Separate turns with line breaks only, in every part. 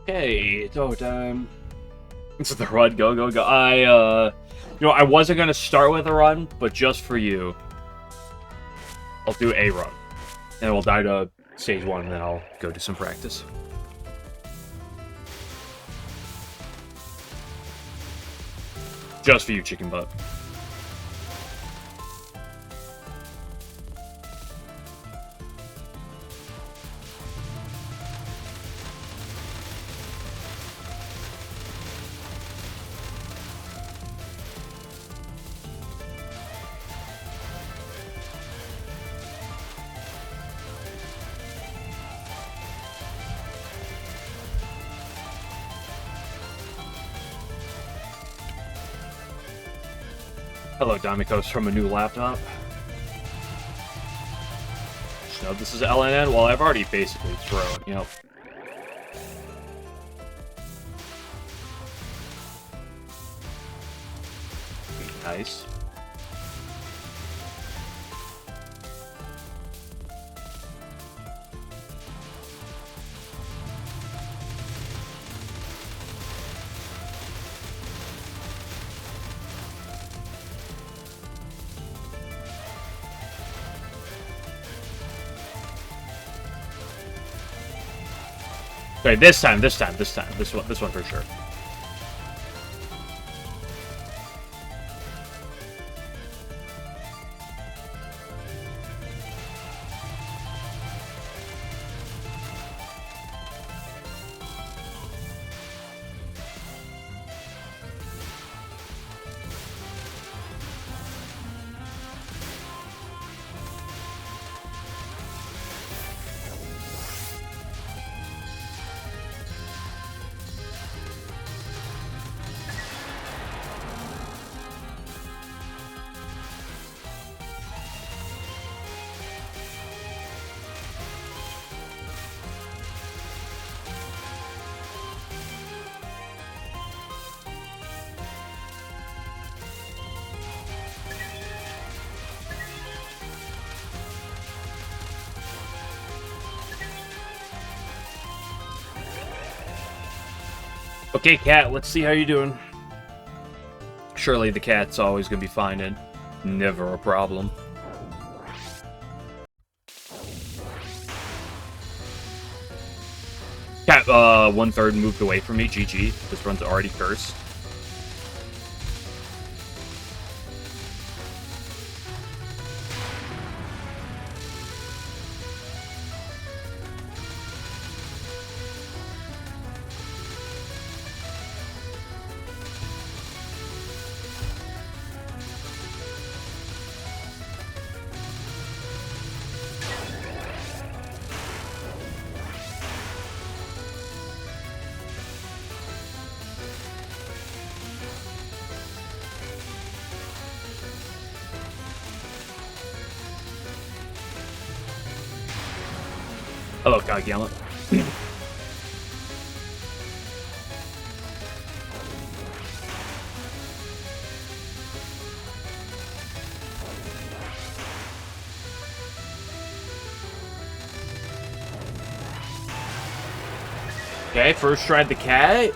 Okay, so time. This is the run. Go, go, go. I wasn't gonna start with a run, but just for you, I'll do a run. And we'll die to stage 1, and then I'll go do some practice. Just for you, chicken butt. Hello, Damikos from a new laptop. No, this is LNN. Well, I've already basically thrown, you know. Nice. Okay, this one for sure. Okay, cat, let's see how you're doing. Surely the cat's always gonna be fine and never a problem. Cat, 1/3 moved away from me, GG. This run's already cursed. Hello, God Gallant. Okay, first tried the cat.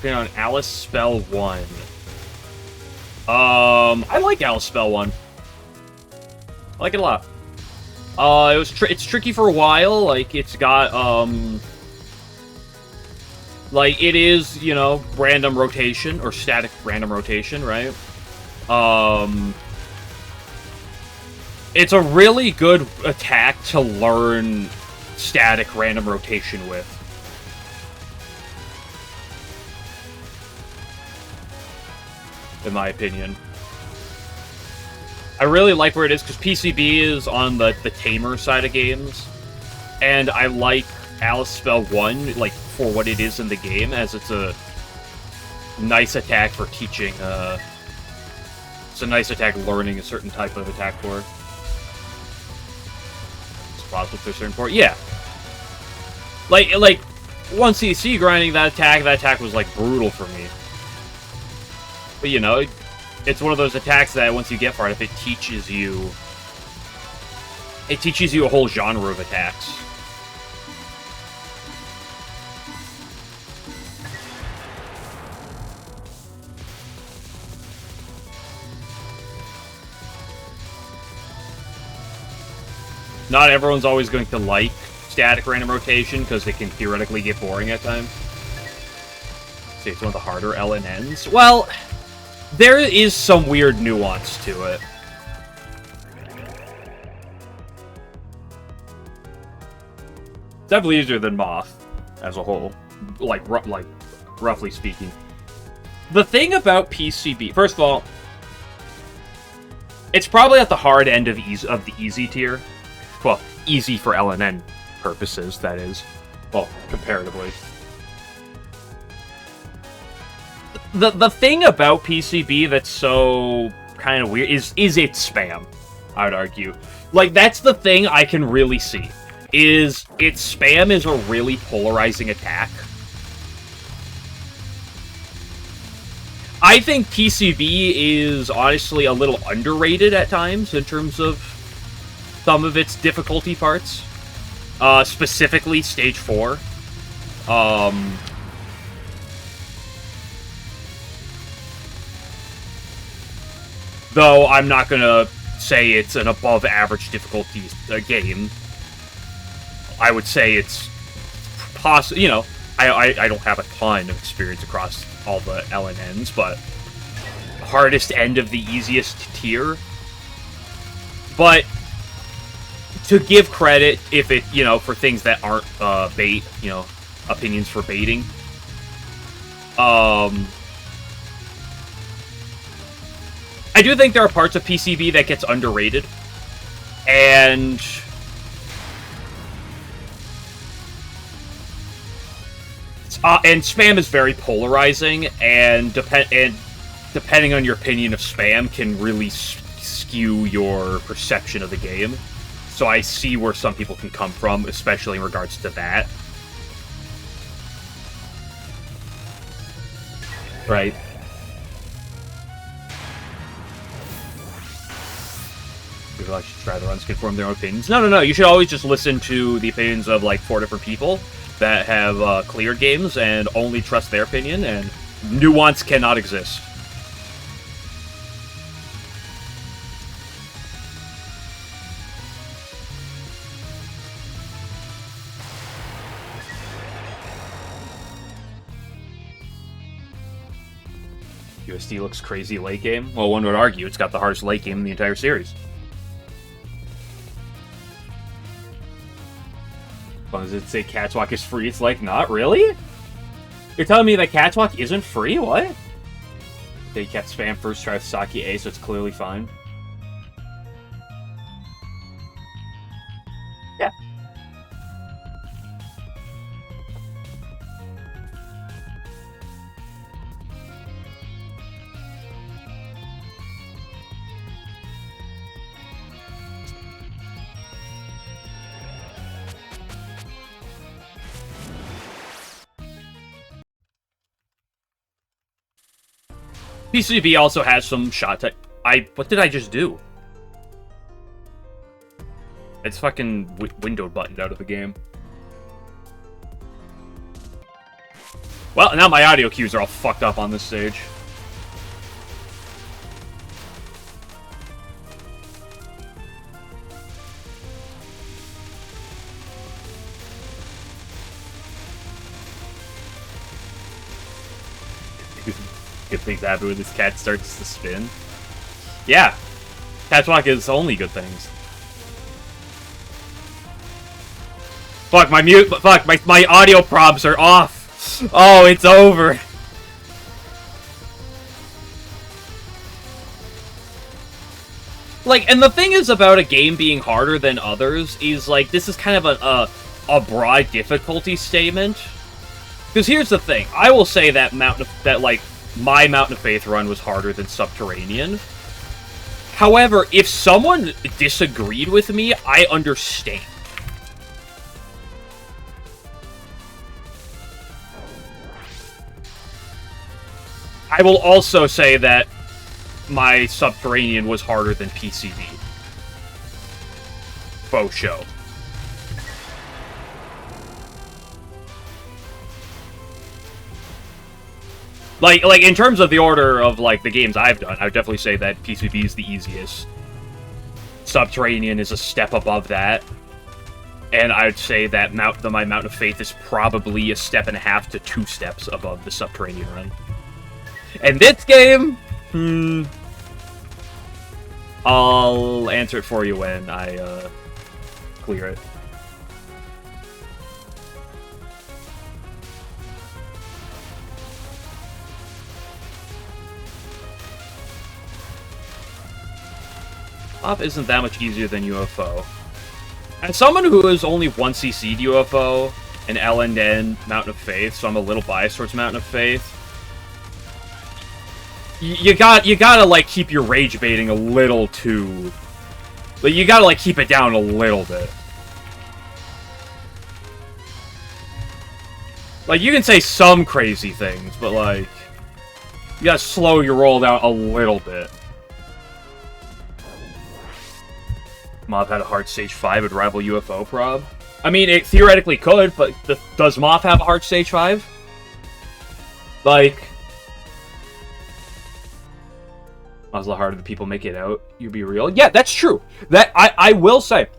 You're on Alice Spell 1. I like Alice Spell 1. I like it a lot. It's tricky for a while. Like, it's got, like, it is, you know, random rotation, or static random rotation, right? It's a really good attack to learn static random rotation with. In my opinion. I really like where it is, because PCB is on the tamer side of games, and I like Alice Spell 1, like, for what it is in the game, as it's a nice attack for teaching, it's a nice attack learning a certain type of attack for. Spots with a certain port, yeah. Like, 1cc grinding that attack was, like, brutal for me. But, you know, It's one of those attacks that once you get far enough, it teaches you a whole genre of attacks. Not everyone's always going to like static random rotation, because it can theoretically get boring at times. See, it's one of the harder LNNs. Well, there is some weird nuance to it. Definitely easier than Moth, as a whole. Like, roughly speaking. The thing about PCB... First of all, it's probably at the hard end of the easy tier. Well, easy for LNN purposes, that is. Well, comparatively. The thing about PCB that's so kind of weird is its spam, I would argue. Like, that's the thing I can really see. Is its spam is a really polarizing attack. I think PCB is honestly a little underrated at times in terms of some of its difficulty parts. Specifically, Stage 4. Though I'm not gonna say it's an above-average difficulty game. I would say it's possible. You know, I don't have a ton of experience across all the LNNs, but hardest end of the easiest tier. But to give credit, if it, you know, for things that aren't bait, you know, opinions for baiting. I do think there are parts of PCB that gets underrated, and spam is very polarizing, and depending on your opinion of spam can really skew your perception of the game. So I see where some people can come from, especially in regards to that. Right. People should try the runs, can form their own opinions. No. You should always just listen to the opinions of, like, 4 different people that have cleared games and only trust their opinion, and nuance cannot exist. USD looks crazy late game. Well, one would argue it's got the hardest late game in the entire series. Does it say Catwalk is free? It's like, not really? You're telling me that Catwalk isn't free? What? They kept spam first try with Saki A, so it's clearly fine. Yeah. PCB also has some shot type. What did I just do? It's fucking windowed buttoned out of the game. Well, now my audio cues are all fucked up on this stage. Good things happen when this cat starts to spin. Yeah. Catwalk is only good things. Fuck, my audio probs are off. Oh, it's over. Like, and the thing is about a game being harder than others is, like, this is kind of a broad difficulty statement. Because here's the thing. I will say that my Mountain of Faith run was harder than Subterranean. However, if someone disagreed with me, I understand. I will also say that my Subterranean was harder than PCB. Faux show. Like, in terms of the order of, like, the games I've done, I would definitely say that PCB is the easiest. Subterranean is a step above that. And I would say that my Mountain of Faith is probably a step and a half to 2 steps above the Subterranean run. And this game, I'll answer it for you when I clear it. Moth isn't that much easier than UFO. As someone who has only 1cc'd UFO and LNN Mountain of Faith, so I'm a little biased towards Mountain of Faith, you gotta, like, keep your rage baiting a little too... Like, you gotta, like, keep it down a little bit. Like, you can say some crazy things, but, like, you gotta slow your roll down a little bit. Moth had a hard stage 5 would rival UFO prob. I mean, it theoretically could, but does Moth have a hard stage 5? Like... Moth's a lot harder than people make it out. You be real. Yeah, that's true. That I will say.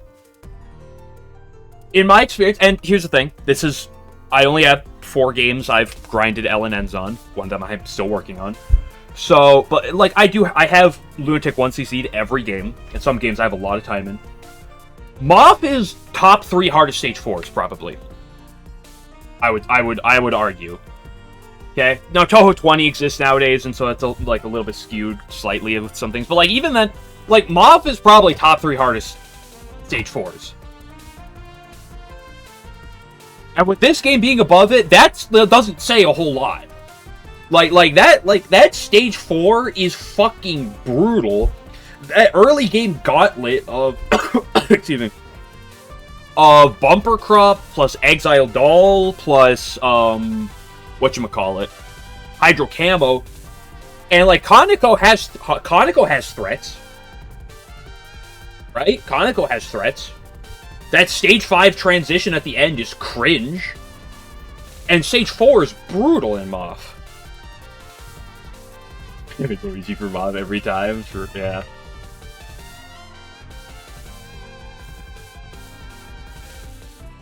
In my experience, and here's the thing. This is... I only have 4 games I've grinded LNNs on. One of them I'm still working on. So, but, like, I have Lunatic 1cc'd every game. In some games I have a lot of time in. Moth is top 3 hardest stage 4s, probably. I would argue. Okay? Now, Touhou 20 exists nowadays, and so it's, like, a little bit skewed slightly with some things. But, like, even then, like, Moth is probably top 3 hardest stage 4s. And with this game being above it, that doesn't say a whole lot. Like that stage 4 is fucking brutal. That early game gauntlet of excuse me, of Bumper Crop plus Exile Doll plus whatchamacallit, Hydro Camo, and like Conoco has threats, right? Conoco has threats. That stage 5 transition at the end is cringe, and stage 4 is brutal in Moth. It's so easy for Moth every time, sure, yeah.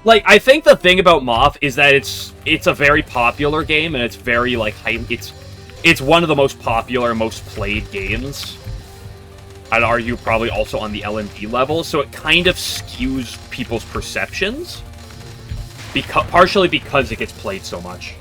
Like, I think the thing about Moth is that it's a very popular game, and it's very, like, it's one of the most popular, most played games. I'd argue probably also on the LND level, so it kind of skews people's perceptions. Partially because it gets played so much.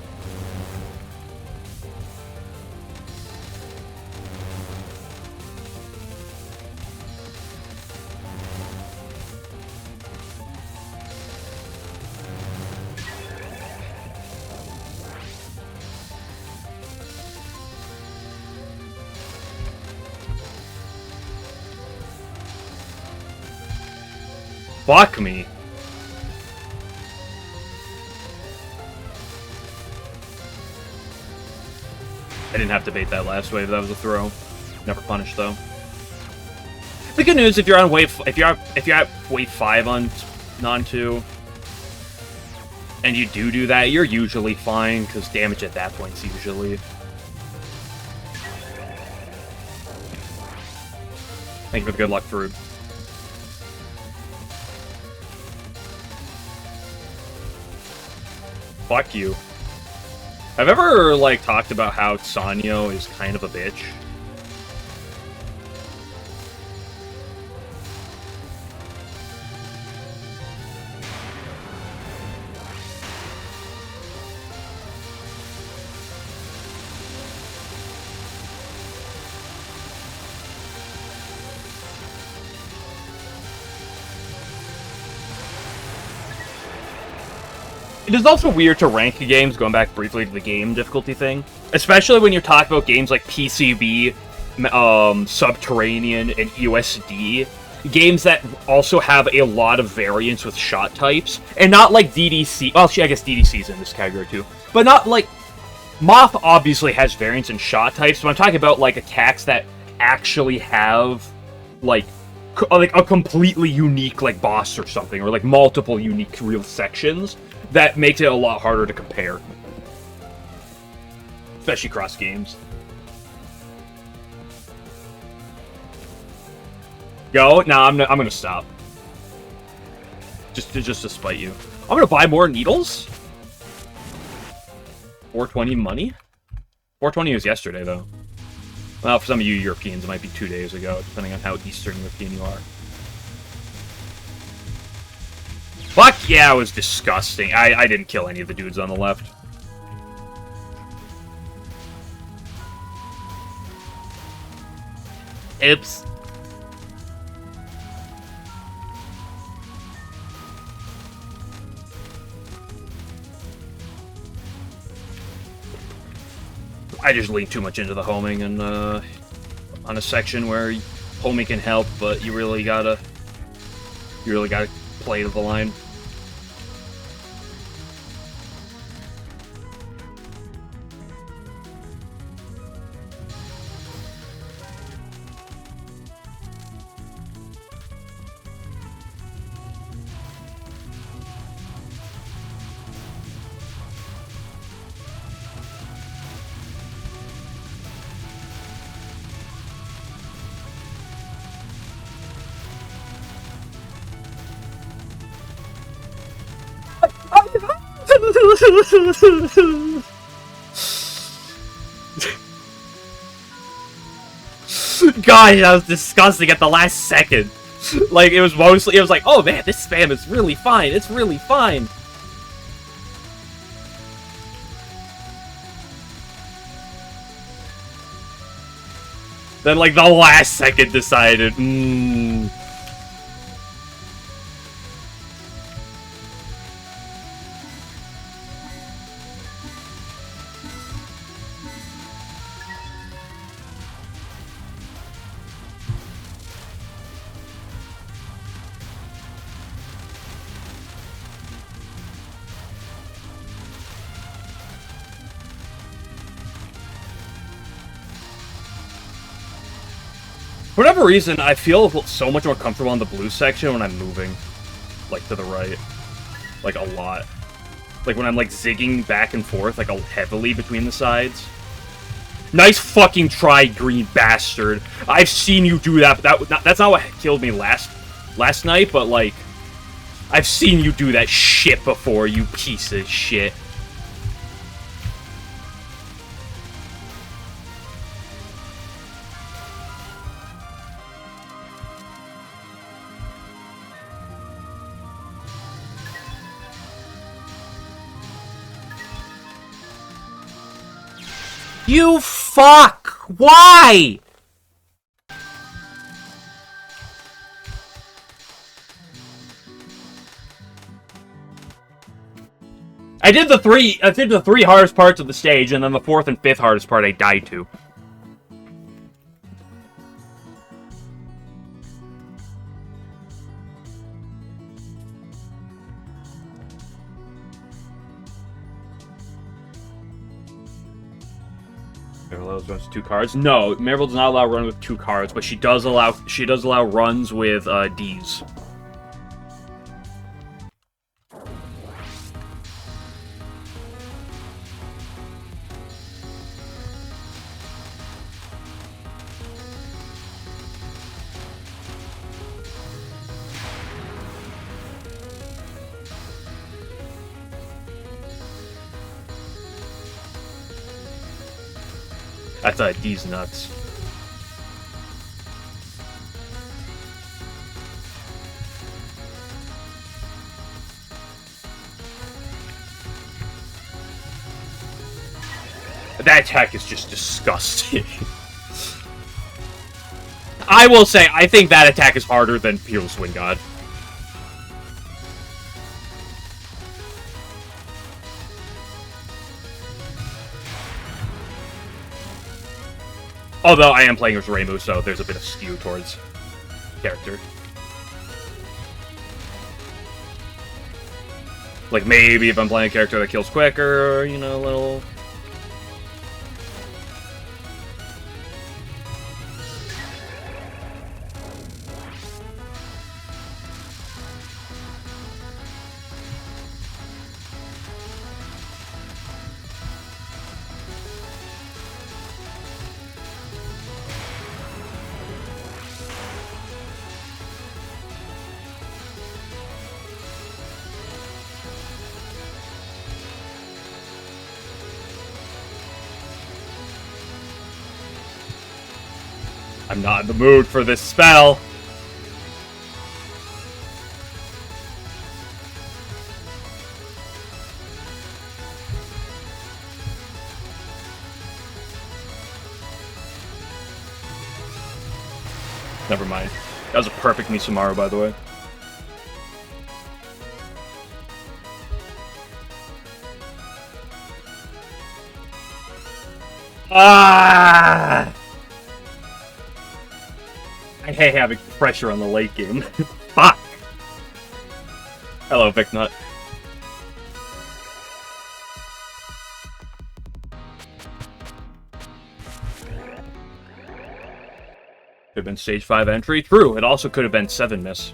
Fuck me. I didn't have to bait that last wave. That was a throw. Never punished though. The good news, if you're on wave, if you're at wave 5 on non-2, and you do that, you're usually fine because damage at that point is usually. Thank you for the good luck, Fruit. Fuck you. I've ever, like, talked about how Sanyo is kind of a bitch. It is also weird to rank games, going back briefly to the game difficulty thing. Especially when you're talking about games like PCB, Subterranean, and USD. Games that also have a lot of variance with shot types. And not like DDC. Well, I guess DDC's in this category too. But not like... Moth obviously has variance in shot types, but I'm talking about like attacks that actually have, like a completely unique, like, boss or something, or, like, multiple unique real sections, that makes it a lot harder to compare. Especially cross games. Go? Nah, I'm gonna stop. Just to spite you. I'm gonna buy more needles? 420 money? 420 was yesterday, though. Well, for some of you Europeans, it might be 2 days ago, depending on how Eastern European you are. Fuck yeah, it was disgusting. I didn't kill any of the dudes on the left. Oops. I just lean too much into the homing and on a section where homing can help, but you really gotta play to the line. God, that was disgusting at the last second. Like, it was like, oh man, this spam is really fine. It's really fine. Then, like, the last second decided, For whatever reason, I feel so much more comfortable in the blue section when I'm moving, like, to the right. Like, a lot. Like, when I'm, like, zigging back and forth, like, heavily between the sides. Nice fucking try, green bastard. I've seen you do that, but that's not what killed me last night, but, like, I've seen you do that shit before, you piece of shit. You fuck! Why? I did the three hardest parts of the stage, and then the fourth and fifth hardest part I died to. Runs with 2 cards. No, Maribel does not allow run with 2 cards, but she does allow runs with Ds. That's D's nuts. That attack is just disgusting. I will say, I think that attack is harder than Peerless Wind God. Although I am playing as Reimu, so there's a bit of skew towards character. Like, maybe if I'm playing a character that kills quicker, or, you know, a little... I'm not in the mood for this spell. Never mind. That was a perfect Misamaru, by the way. Ah! I hate having pressure on the late game. Fuck! Hello, Vicnut. Could have been stage 5 entry. True, it also could have been 7 miss.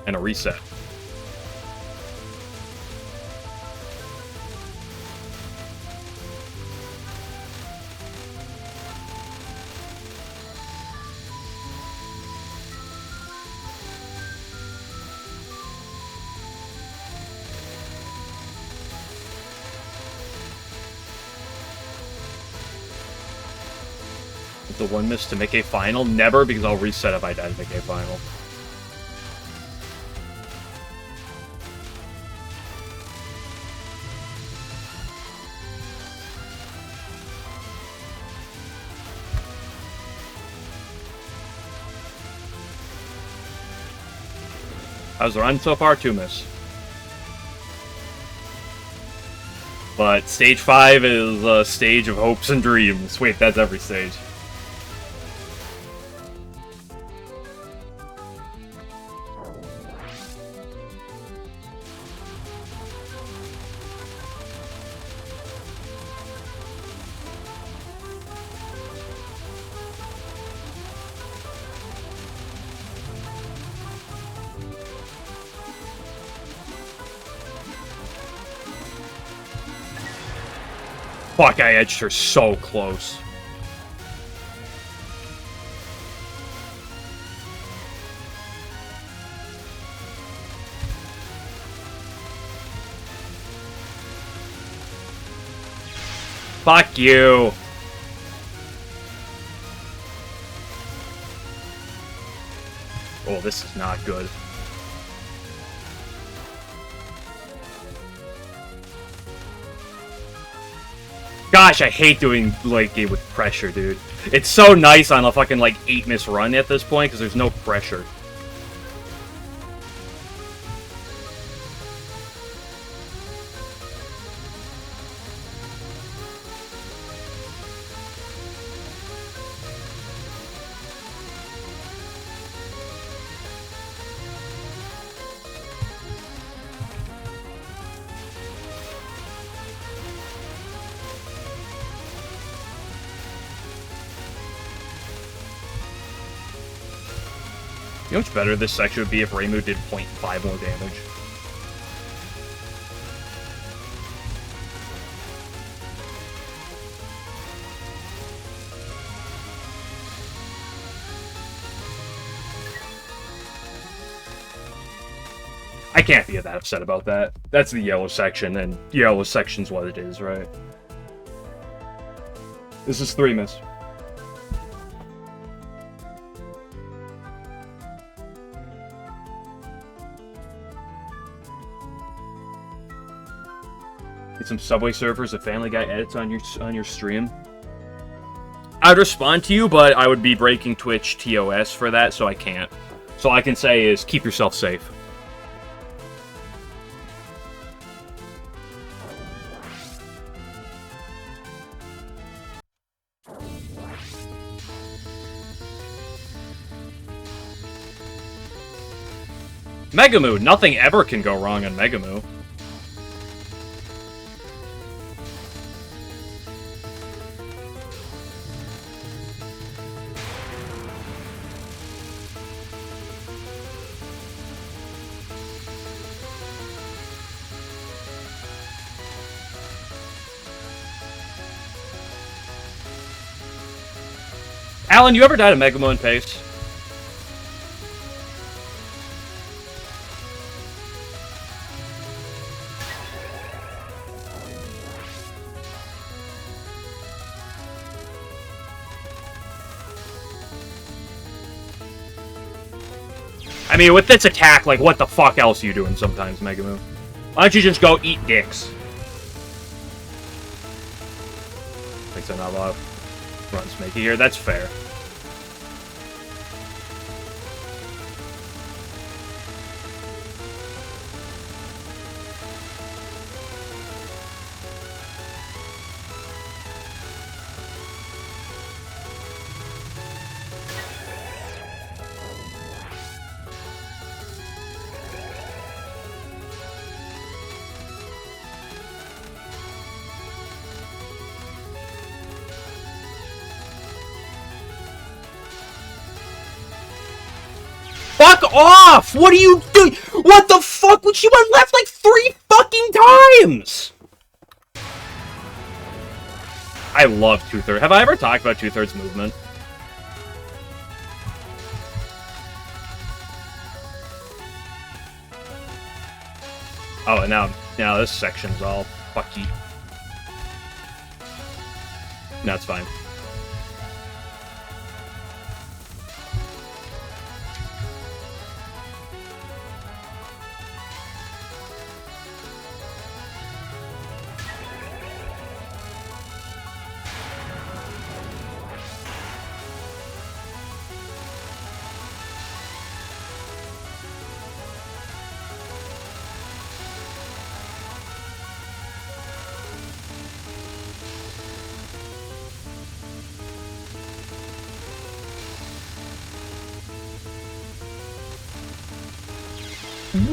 And a reset. The 1 miss to make a final? Never, because I'll reset if I die to make a final. How's the run so far? 2 miss. But stage 5 is a stage of hopes and dreams. Wait, that's every stage. Fuck, I edged her so close. Fuck you. Oh, this is not good. Gosh, I hate doing late game with pressure, dude. It's so nice on a fucking, like, 8 miss run at this point, because there's no pressure. You know what's better this section would be if Reimu did 0.5 more damage. I can't be that upset about that. That's the yellow section, and yellow section's what it is, right? This is 3 miss. Get some Subway Surfers, a Family Guy edits on your stream. I'd respond to you, but I would be breaking Twitch TOS for that, so I can't. So all I can say is keep yourself safe. Megamoo! Nothing ever can go wrong on Megamoo. Alan, you ever died of Megamoo in pace? I mean, with this attack, like, what the fuck else are you doing sometimes, Megamoo? Why don't you just go eat dicks? Thinks I'm not a lot of runs making here. That's fair. Fuck off! What are you doing? What the fuck? She went left like 3 fucking times! I love 2/3. Have I ever talked about 2/3 movement? Oh, and now this section's all fucky. No, it's fine.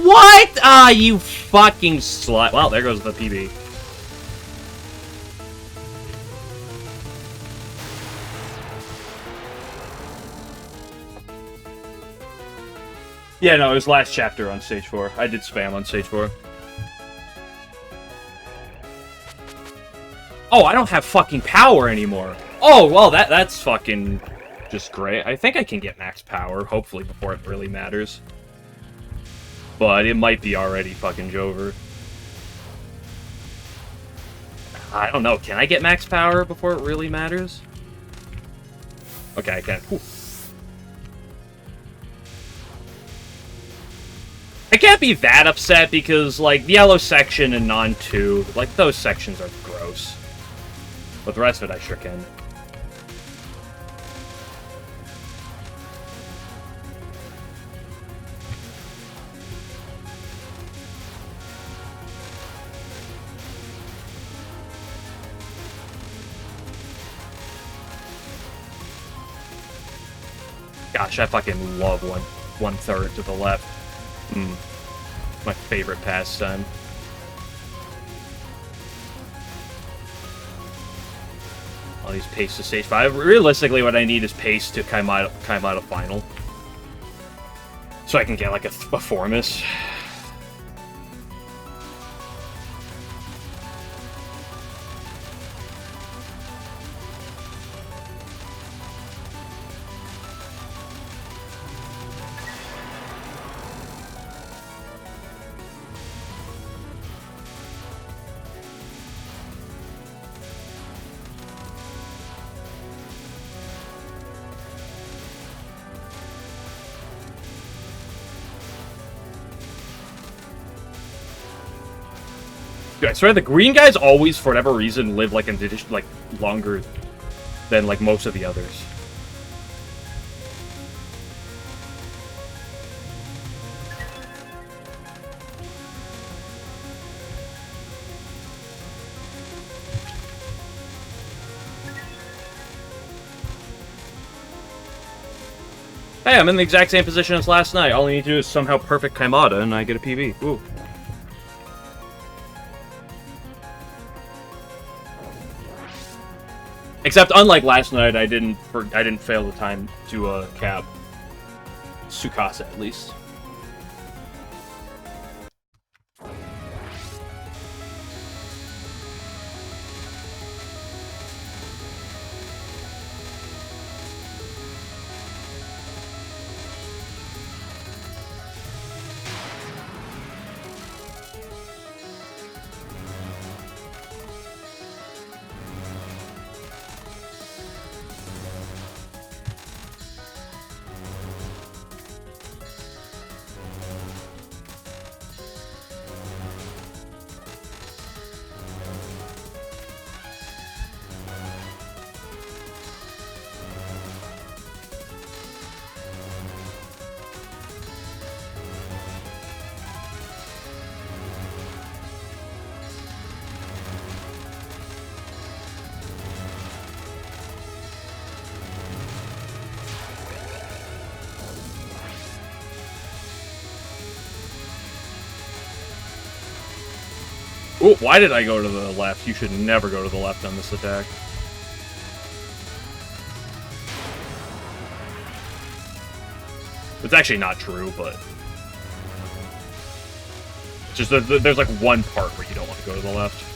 What? Ah, you fucking slut. Well, there goes the PB. Yeah, no, it was last chapter on stage 4. I did spam on stage 4. Oh, I don't have fucking power anymore. Oh, well, that's fucking just great. I think I can get max power, hopefully, before it really matters. But it might be already fucking Jover. I don't know. Can I get max power before it really matters? Okay, I can. Whew. I can't be that upset because, like, the yellow section and non-2, like, those sections are gross. But the rest of it I sure can. Gosh, I fucking love one third to the left. My favorite pastime. All these pace to stage 5. Realistically, what I need is pace to climb out of final. So I can get like a Formus. Dude, I swear the green guys always, for whatever reason, live like longer than like most of the others. Hey, I'm in the exact same position as last night. All I need to do is somehow perfect Kaimata and I get a PB. Ooh. Except, unlike last night, I didn't fail the time to cap Tsukasa at least. Ooh, why did I go to the left? You should never go to the left on this attack. It's actually not true, but... It's just there's like one part where you don't want to go to the left.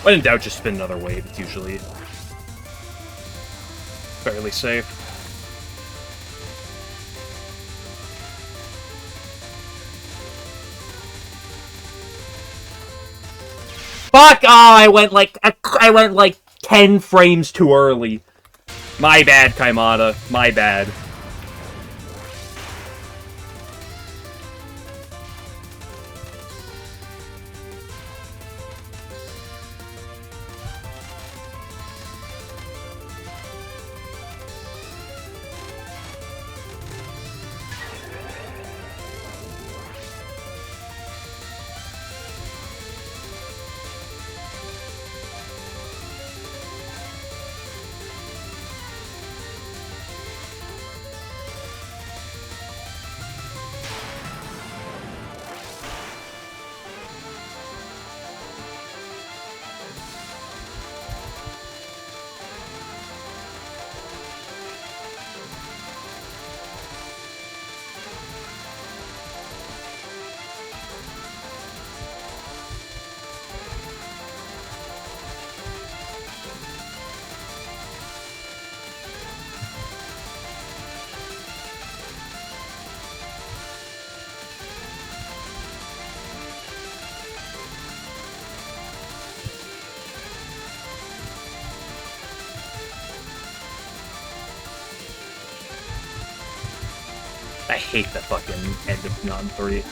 When in doubt, just spin another wave. It's usually fairly safe. Fuck! Oh, I went like 10 frames too early. My bad, Kaimata. My bad. I hate the fucking end of Non 3.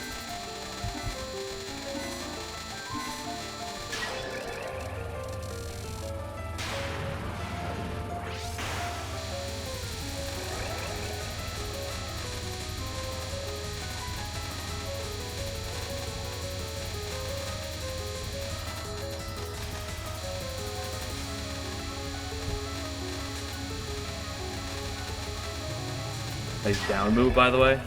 Nice down move, by the way.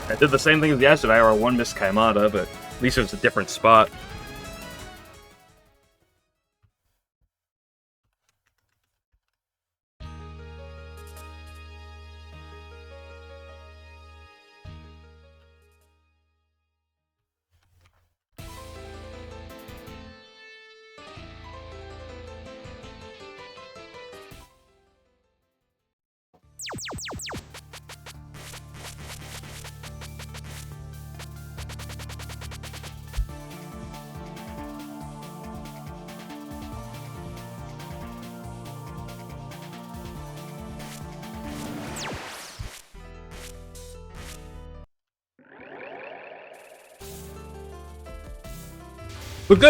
I did the same thing as yesterday, where I one missed Kaimata, but at least it was a different spot.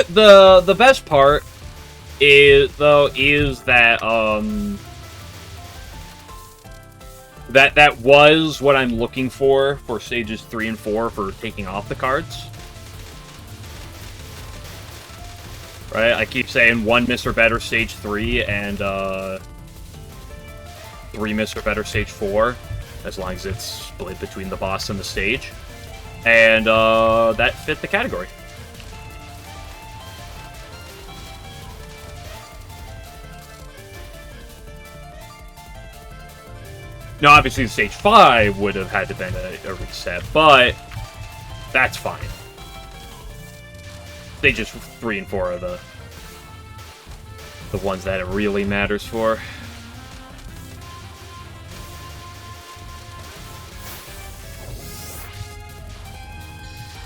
The best part is that that was what I'm looking for stages 3 and 4 for taking off the cards. Right? I keep saying 1 Mr. Better Stage 3 and 3 Mr. Better Stage 4, as long as it's split between the boss and the stage. And that fit the category. Now, obviously, the Stage 5 would have had to been a reset, but that's fine. Stages 3 and 4 are the ones that it really matters for.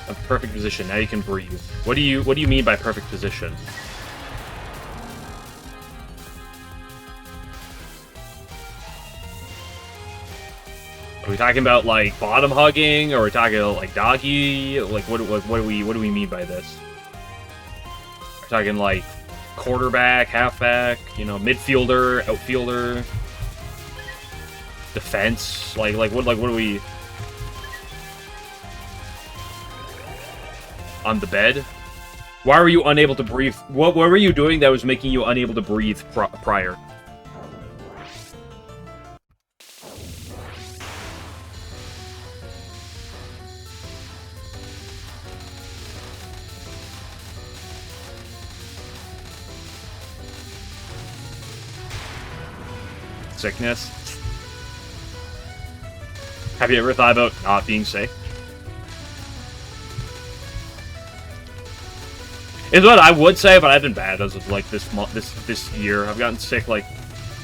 A perfect position. Now you can breathe. What do you mean by perfect position? Are we talking about like bottom hugging, or are we talking about like doggy? Like what do we mean by this? We're talking like quarterback, halfback, you know, midfielder, outfielder, defense. Like what do we? On the bed? Why were you unable to breathe? What were you doing that was making you unable to breathe prior? Sickness? Have you ever thought about not being sick? Is what I would say, but I've been bad as of like this year. I've gotten sick like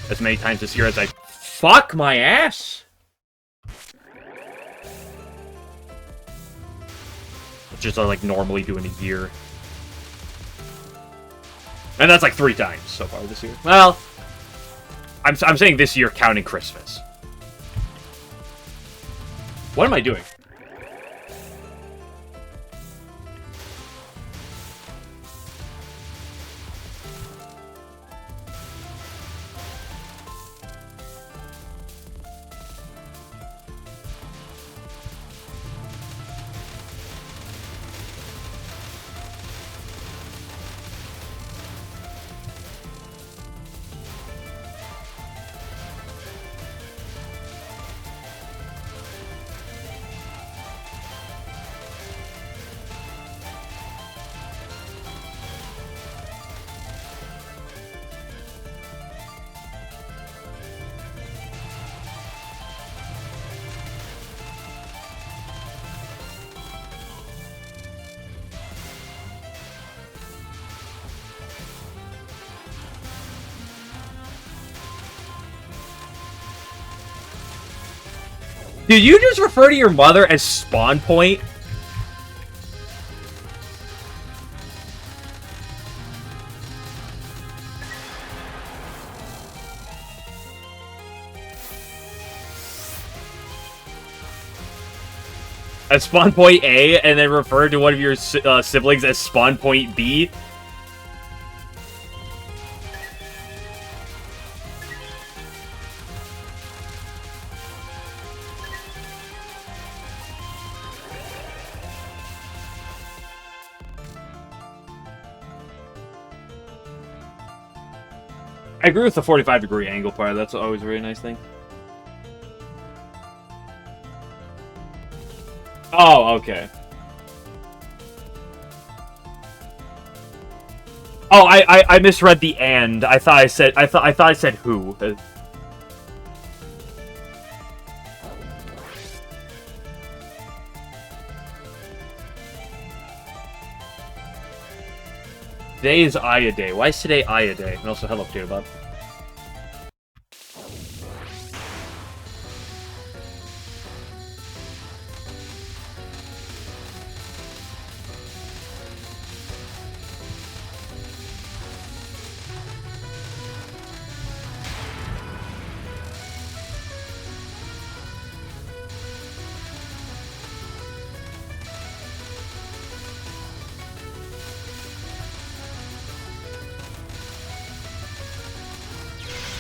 as many times this year as I fuck my ass. Which is like normally do in a year. And that's like 3 times so far this year. Well, I'm saying this year counting Christmas. What am I doing? Did you just refer to your mother as Spawn Point? As Spawn Point A, and then refer to one of your siblings as Spawn Point B? I agree with the 45-degree angle part. That's always a really nice thing. Oh, okay. Oh, I misread the and. I thought I said who. Today is Aya Day. Why is today Aya Day? And also, hello, Potato Bob.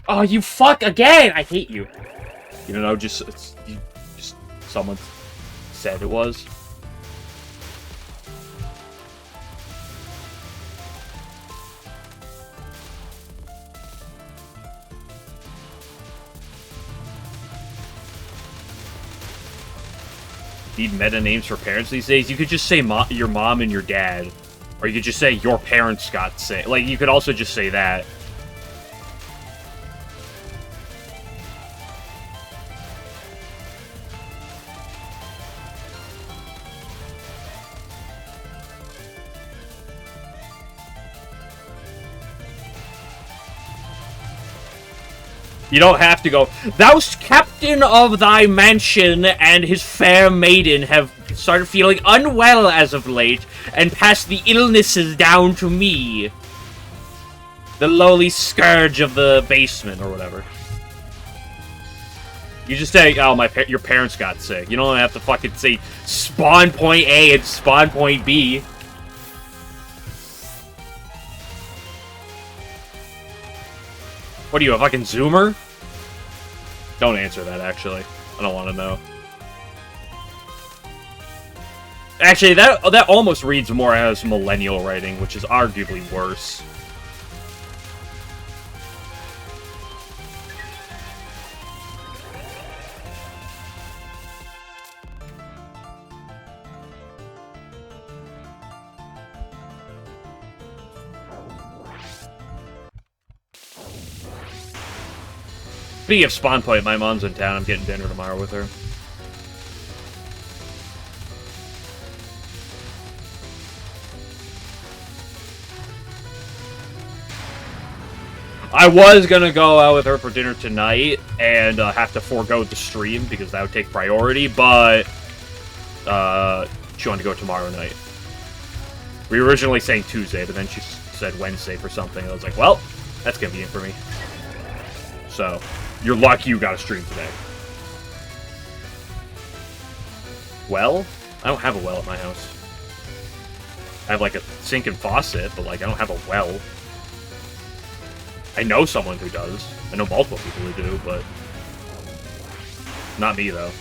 Oh, you fuck again! I hate you. You don't know, just someone said it was. need meta names for parents these days. You could just say your mom and your dad. Or you could just say your parents got sick. Like, you could also just say that. You don't have to go, "Thou captain of thy mansion and his fair maiden have started feeling unwell as of late, and passed the illnesses down to me. The lowly scourge of the basement," or whatever. You just say, "Oh, your parents got sick." You don't have to fucking say spawn point A and spawn point B. What are you, a fucking Zoomer? Don't answer that, actually. I don't want to know. Actually, that almost reads more as millennial writing, which is arguably worse. Speaking of spawn point, my mom's in town. I'm getting dinner tomorrow with her. I was gonna go out with her for dinner tonight and have to forego the stream because that would take priority, but she wanted to go tomorrow night. We were originally saying Tuesday, but then she said Wednesday for something. I was like, well, that's convenient for me. So, you're lucky you got a stream today. Well? I don't have a well at my house. I have, like, a sink and faucet, but, like, I don't have a well. I know someone who does. I know multiple people who do, but... not me, though.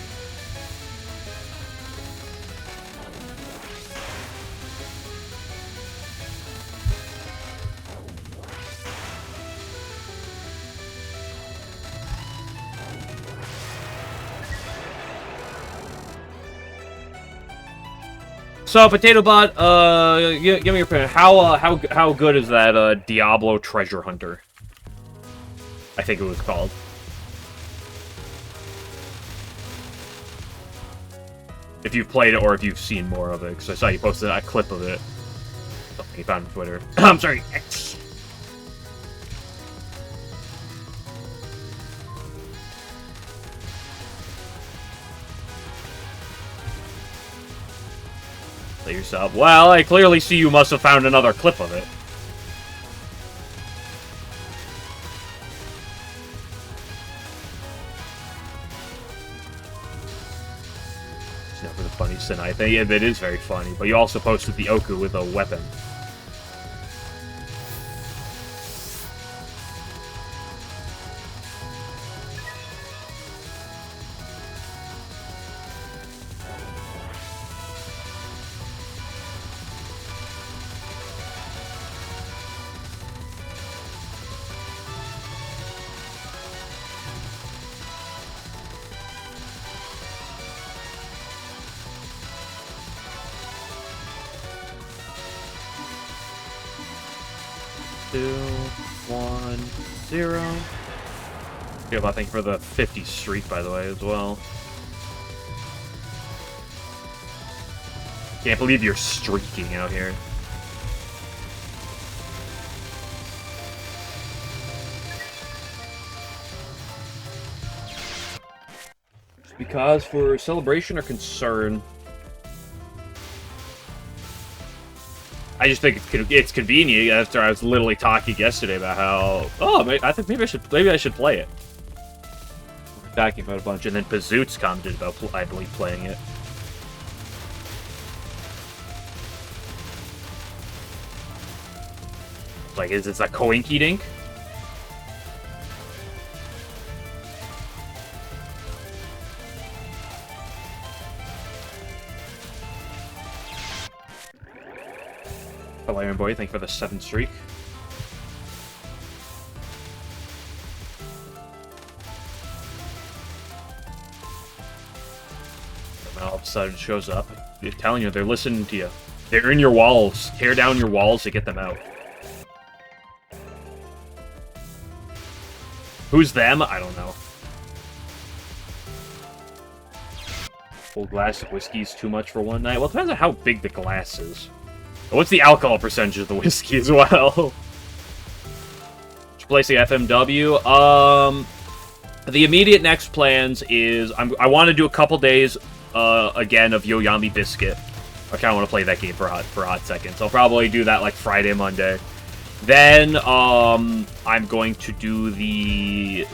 So, Potato Bot, give me your opinion. How good is that Diablo Treasure Hunter? I think it was called. If you've played it or if you've seen more of it, because I saw you posted a clip of it. Something you found on Twitter. I'm sorry, X. Say yourself, well, I clearly see you must have found another clip of it. It's never the funniest thing. I think it is very funny, but you also posted the Oku with a weapon. Thank you for the 50 streak, by the way, as well. Can't believe you're streaking out here. Just because for celebration or concern, I just think it's convenient. After I was literally talking yesterday about how, oh, I think maybe I should play it. Talking about a bunch, and then Pazoots commented about, I believe, playing it. Like, is it a coinky dink? Hello, Iron Boy. Thank you for the 7th streak. And all of a sudden it shows up. They're telling you, they're listening to you. They're in your walls. Tear down your walls to get them out. Who's them? I don't know. Full glass of whiskey is too much for one night. Well, it depends on how big the glass is. What's the alcohol percentage of the whiskey as well? Replacing FMW. The immediate next plans is I want to do a couple days again of Yoyami Biscuit. I kind of want to play that game for hot seconds. I'll probably do that like Friday, Monday. Then I'm going to do the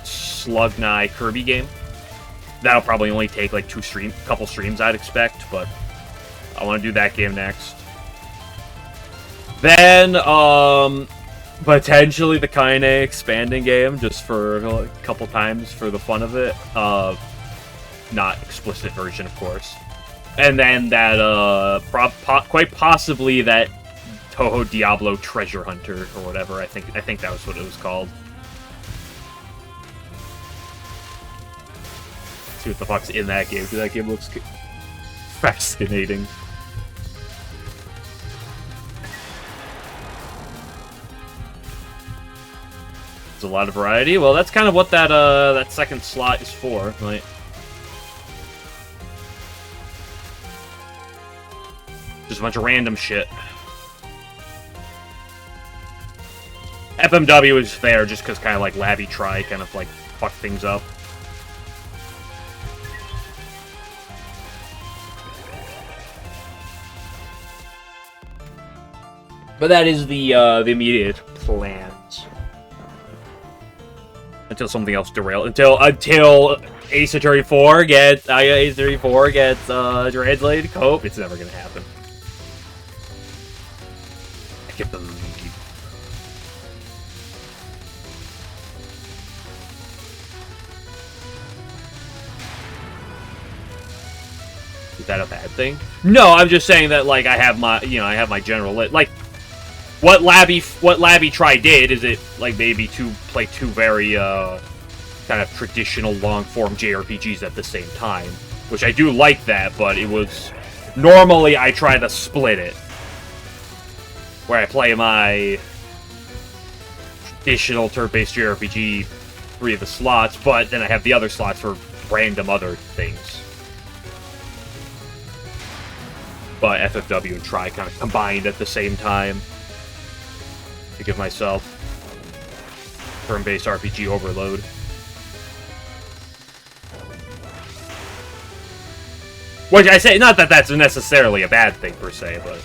Slugnai Kirby game. That'll probably only take like couple streams, I'd expect, but I want to do that game next. Then potentially the Kaine expanding game, just for a couple times for the fun of it. Not explicit version, of course. And then that quite possibly that Touhou Diablo Treasure Hunter or whatever. I think that was what it was called. Let's see what the fuck's in that game, because that game looks fascinating. There's a lot of variety. Well, that's kind of what that second slot is for, right? Just a bunch of random shit. FMW is there just because kind of like Labby Try kind of like fuck things up. But that is the immediate plans. Until something else derails. Until Ace Attorney 4 gets translated to Cope. It's never gonna happen. I can't believe. Is that a bad thing? No, I'm just saying that like I have my general like what Labby Try did is it like maybe play two very kind of traditional long form JRPGs at the same time, which I do like that, but it was normally I try to split it where I play my traditional turn-based JRPG 3 of the slots, but then I have the other slots for random other things. But FFW and Try kind of combined at the same time to give myself turn-based RPG overload. Which I say, not that that's necessarily a bad thing per se, but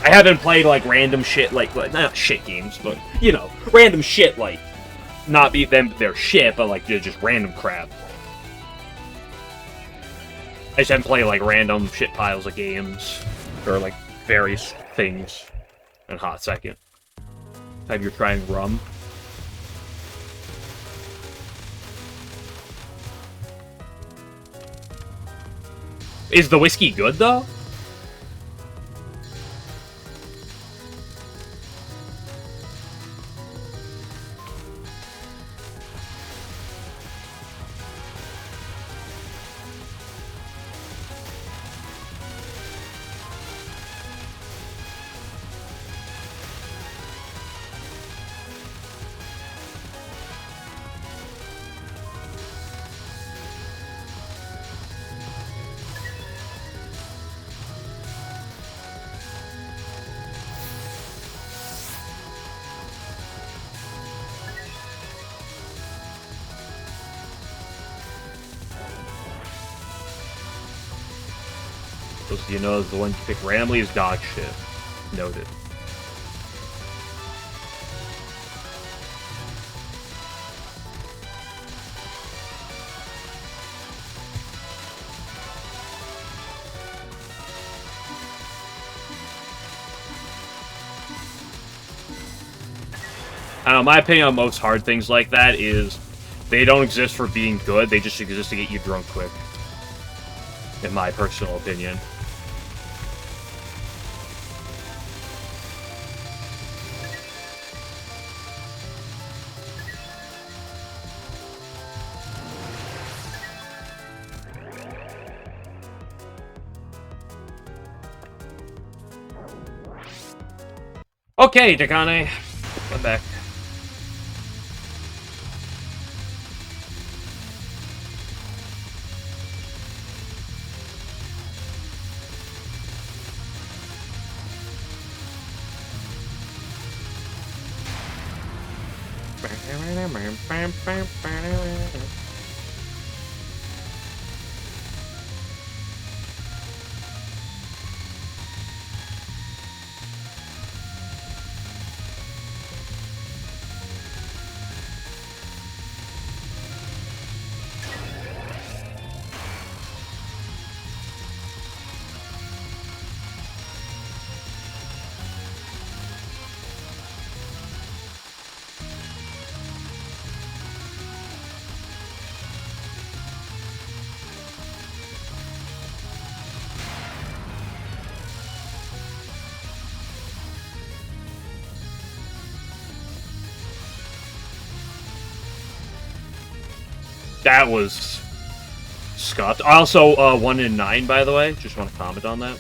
I haven't played like random shit like not shit games, but you know, random shit like not be them their shit, but like just random crap. I just haven't played like random shit piles of games or like various things in a hot second. Have you trying rum? Is the whiskey good though? You know, the one you pick randomly is dog shit. Noted. I don't know, my opinion on most hard things like that is they don't exist for being good, they just exist to get you drunk quick. In my personal opinion. Okay, Dakane. I'm back. That was scuffed. Also, 1 in 9, by the way. Just want to comment on that.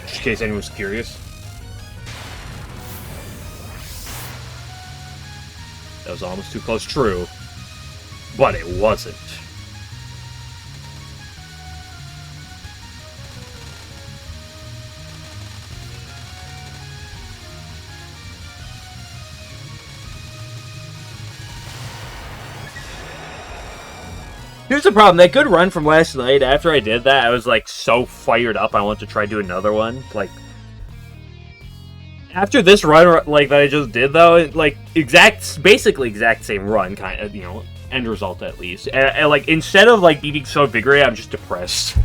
Just in case anyone's curious. That was almost too close. True. But it wasn't. Here's the problem. That good run from last night, after I did that, I was, like, so fired up I want to try to do another one. Like, after this run, like, that I just did, though, like, basically exact same run, kind of, you know, end result at least. And like, instead of, like, being so invigorated, I'm just depressed.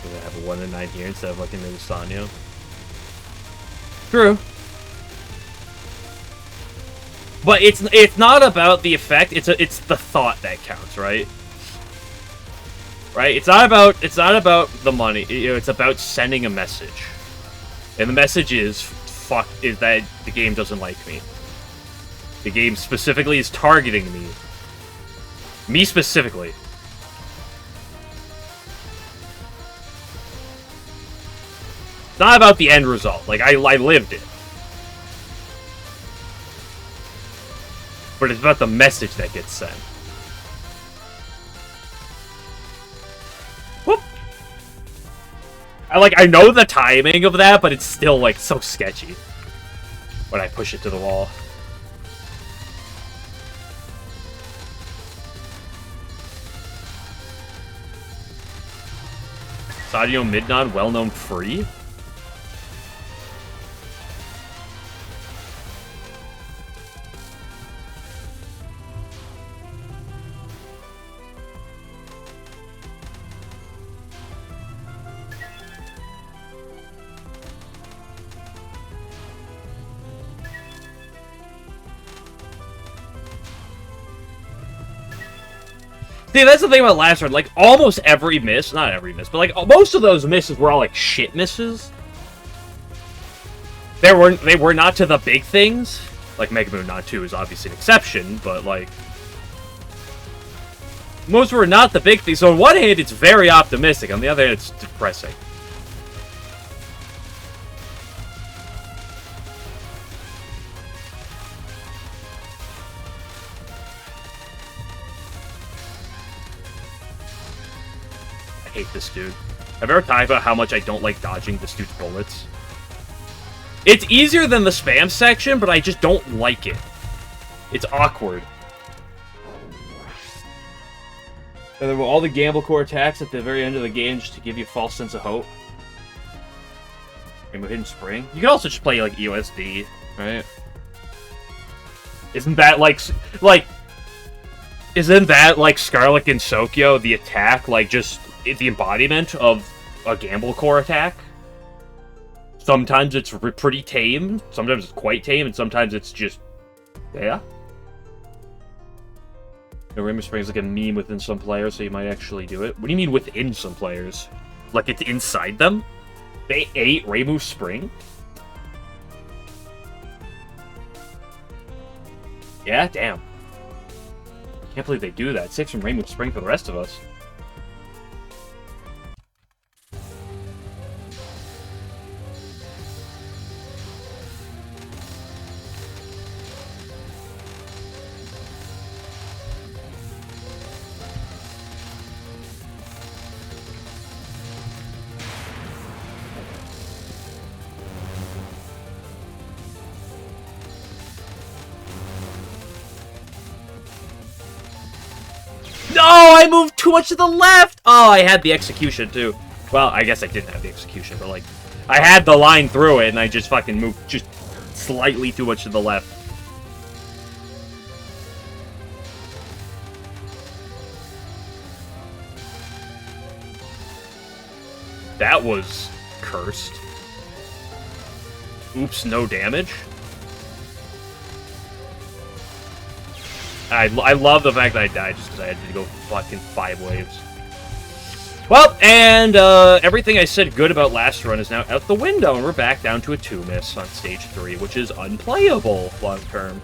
I have a 1 in 9 here instead of looking at the Sanyo. True. But it's not about the effect, it's the thought that counts, right? Right? It's not about the money, you know, it's about sending a message. And the message is that the game doesn't like me. The game specifically is targeting me. Me specifically. It's not about the end result. Like, I lived it. But it's about the message that gets sent. Whoop! I know the timing of that, but it's still, like, so sketchy. When I push it to the wall. Sadio Midnon, well-known free? See, that's the thing about last round. Like, almost every miss, not every miss, but, like, most of those misses were all, like, shit misses. They were not to the big things. Like, Mega Moon Not 2 is obviously an exception, but, like, most were not the big things. So, on one hand, it's very optimistic. On the other hand, it's depressing. I hate this dude. Have you ever talked about how much I don't like dodging this dude's bullets? It's easier than the spam section, but I just don't like it. It's awkward. And there were all the gamble core attacks at the very end of the game just to give you a false sense of hope. Rainbow Hidden Spring. You can also just play, like, EOSD, right? Isn't that, isn't that, like, Scarlet and Sokyo, the attack, like, just the embodiment of a gamble core attack? Sometimes it's pretty tame, sometimes it's quite tame, and sometimes it's just... yeah? The Rainbow Spring is like a meme within some players, so you might actually do it. What do you mean within some players? Like it's inside them? They ate Rainbow Spring? Yeah, damn. Can't believe they do that. Save some Rainbow Spring for the rest of us. No, I moved too much to the left! Oh, I had the execution, too. Well, I guess I didn't have the execution, but, like, I had the line through it, and I just fucking moved just slightly too much to the left. That was cursed. Oops, no damage? I love the fact that I died just because I had to go fucking 5 waves. Well, and everything I said good about last run is now out the window, and we're back down to a 2 miss on stage 3, which is unplayable long term.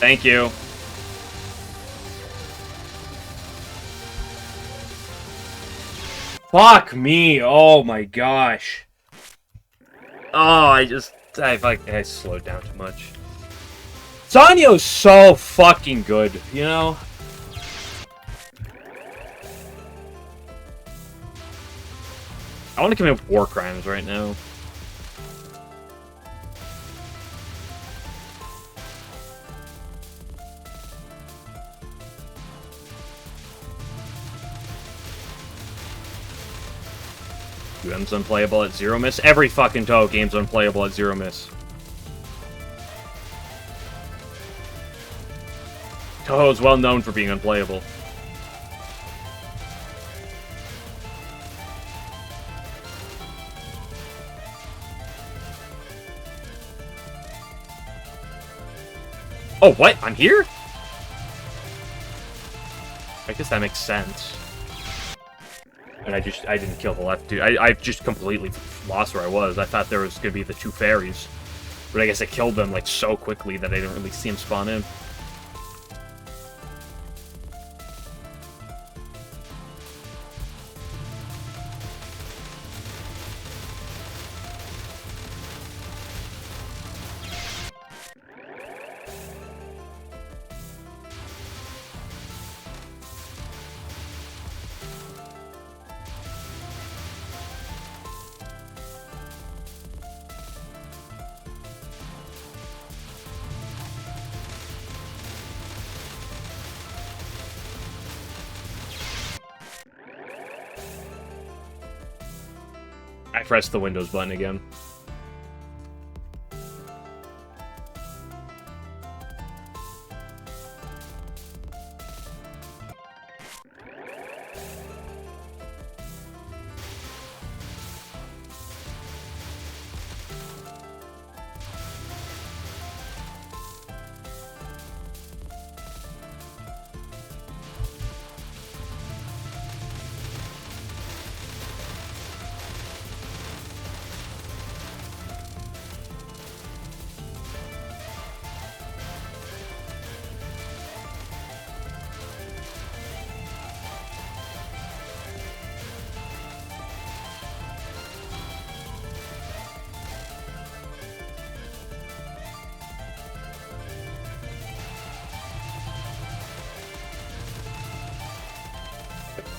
Thank you. Fuck me. Oh my gosh. Oh, I slowed down too much. Sanyo's so fucking good, you know? I want to commit war crimes right now. UM's unplayable at 0 miss. Every fucking Touhou game's unplayable at 0 miss. Touhou is well known for being unplayable. Oh, what? I'm here? I guess that makes sense. And I didn't kill the left dude. I just completely lost where I was. I thought there was gonna be the 2 fairies. But I guess I killed them, like, so quickly that I didn't really see them spawn in. I pressed the Windows button again.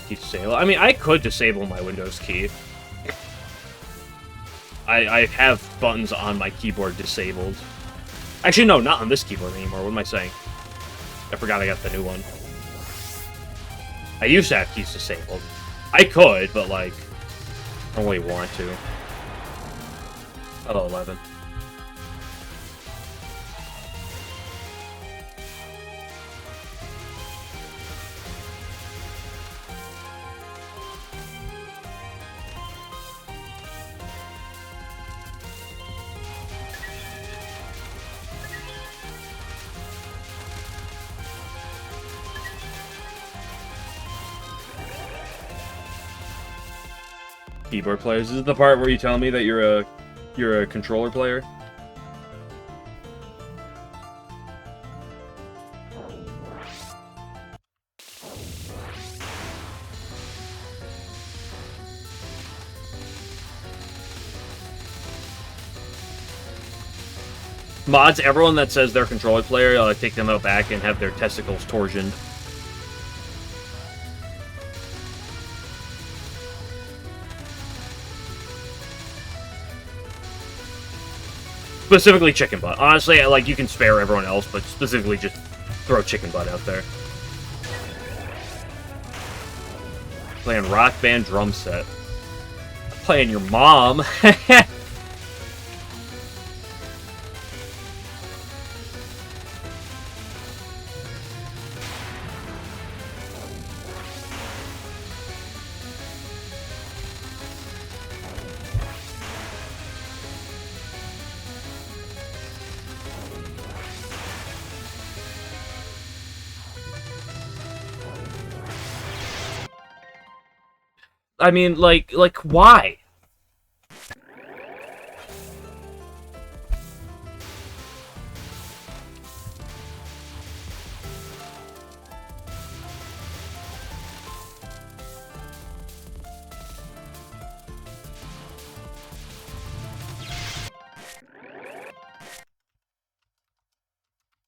Disable. I mean, I could disable my Windows key. I have buttons on my keyboard disabled. Actually, no, not on this keyboard anymore. What am I saying? I forgot I got the new one. I used to have keys disabled. I could, but, like, I don't really want to. Oh, 11. Keyboard players. This is the part where you tell me that you're a controller player. Mods, everyone that says they're a controller player, take them out back and have their testicles torsioned. Specifically chicken butt. Honestly, like, you can spare everyone else, but specifically just throw chicken butt out there. Playing Rock Band drum set. Playing your mom. I mean, like, why?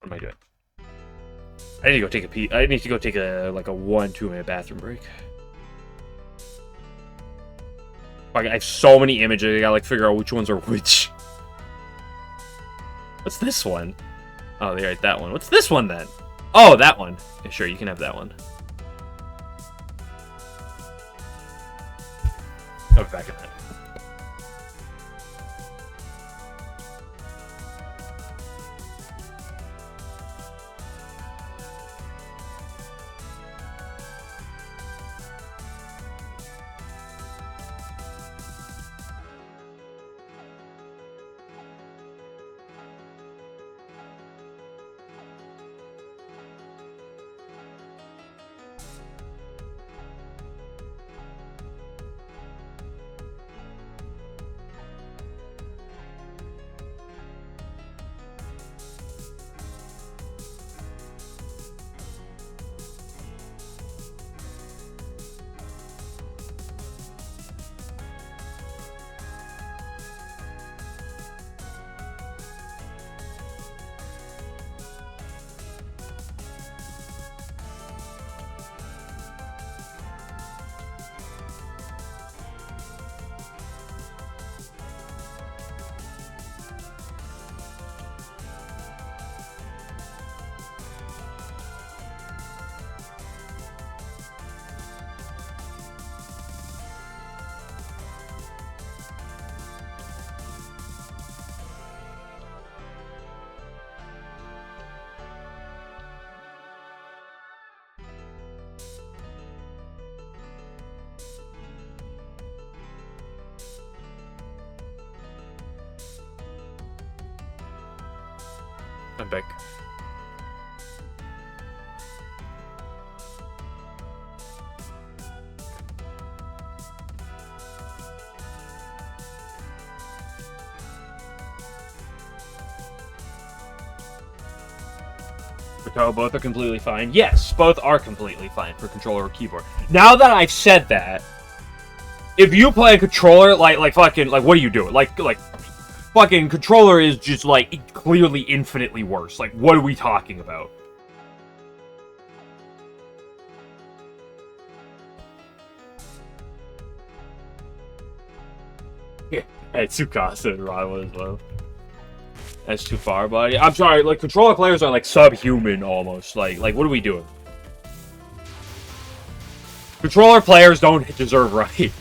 What am I doing? I need to go take a pee. I need to go take a, like, a 1-2 minute bathroom break. I have so many images, I gotta, like, figure out which ones are which. What's this one? Oh, they're right, that one. What's this one, then? Oh, that one. Yeah, sure, you can have that one. I'll be back in a minute. I'm back. Touhou, both are completely fine. Yes, both are completely fine for controller or keyboard. Now that I've said that, if you play a controller, like fucking, like, what are you doing? Like, fucking controller is just, like, clearly infinitely worse. Like, what are we talking about? Yeah. Hey, Tsukasa and Ranma as well. That's too far, buddy. I'm sorry, like, controller players are, like, subhuman, almost. Like, what are we doing? Controller players don't deserve rights.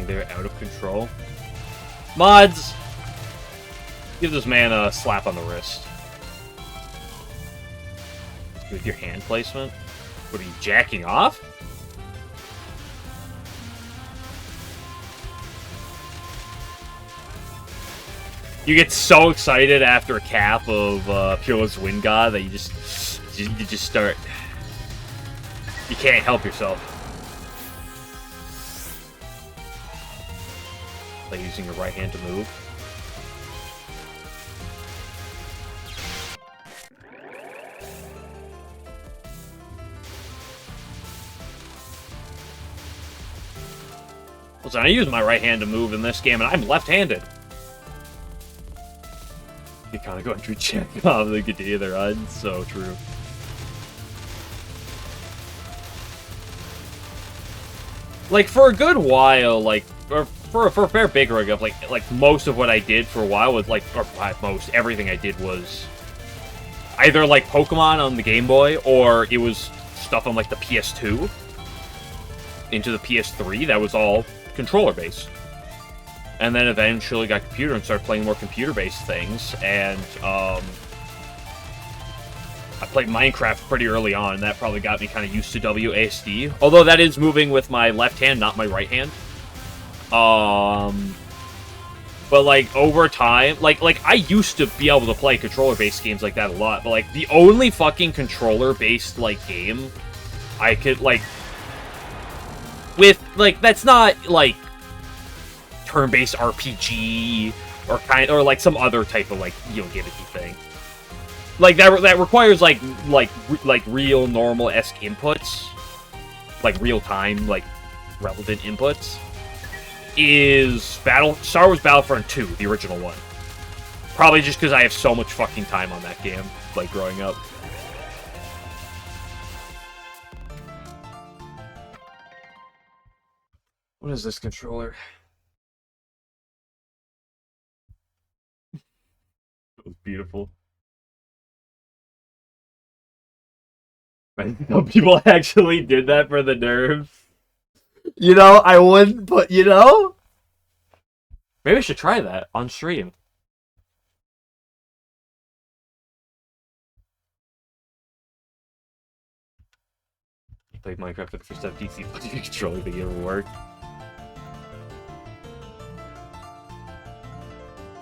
They're out of control. Mods! Give this man a slap on the wrist. With your hand placement? What are you, jacking off? You get so excited after a cap of Pure's Wind God that you just start... You can't help yourself. Like using your right hand to move. Listen, I use my right hand to move in this game, and I'm left-handed. You kind of go through check off the continue the run. So true. Like, for a good while, like, or for a fair big rig of like most of what I did for a while was like, or everything I did was either like Pokemon on the Game Boy, or it was stuff on like the PS2 into the PS3 that was all controller based. And then eventually got computer and started playing more computer based things, and I played Minecraft pretty early on, and that probably got me kind of used to WASD. Although that is moving with my left hand, not my right hand. But like over time, like I used to be able to play controller-based games like that a lot, but like the only fucking controller-based like game I could like with like that's not like turn-based RPG or like some other type of like gimmicky thing. Like that requires like real normal-esque inputs, like real time like relevant inputs. Is Star Wars Battlefront 2, the original one. Probably just because I have so much fucking time on that game, like, growing up. What is this controller? It was beautiful. I didn't know people actually did that for the nerves. You know, I wouldn't, but you know? Maybe I should try that on stream. You played Minecraft for the first time PC, but you controller the game would work.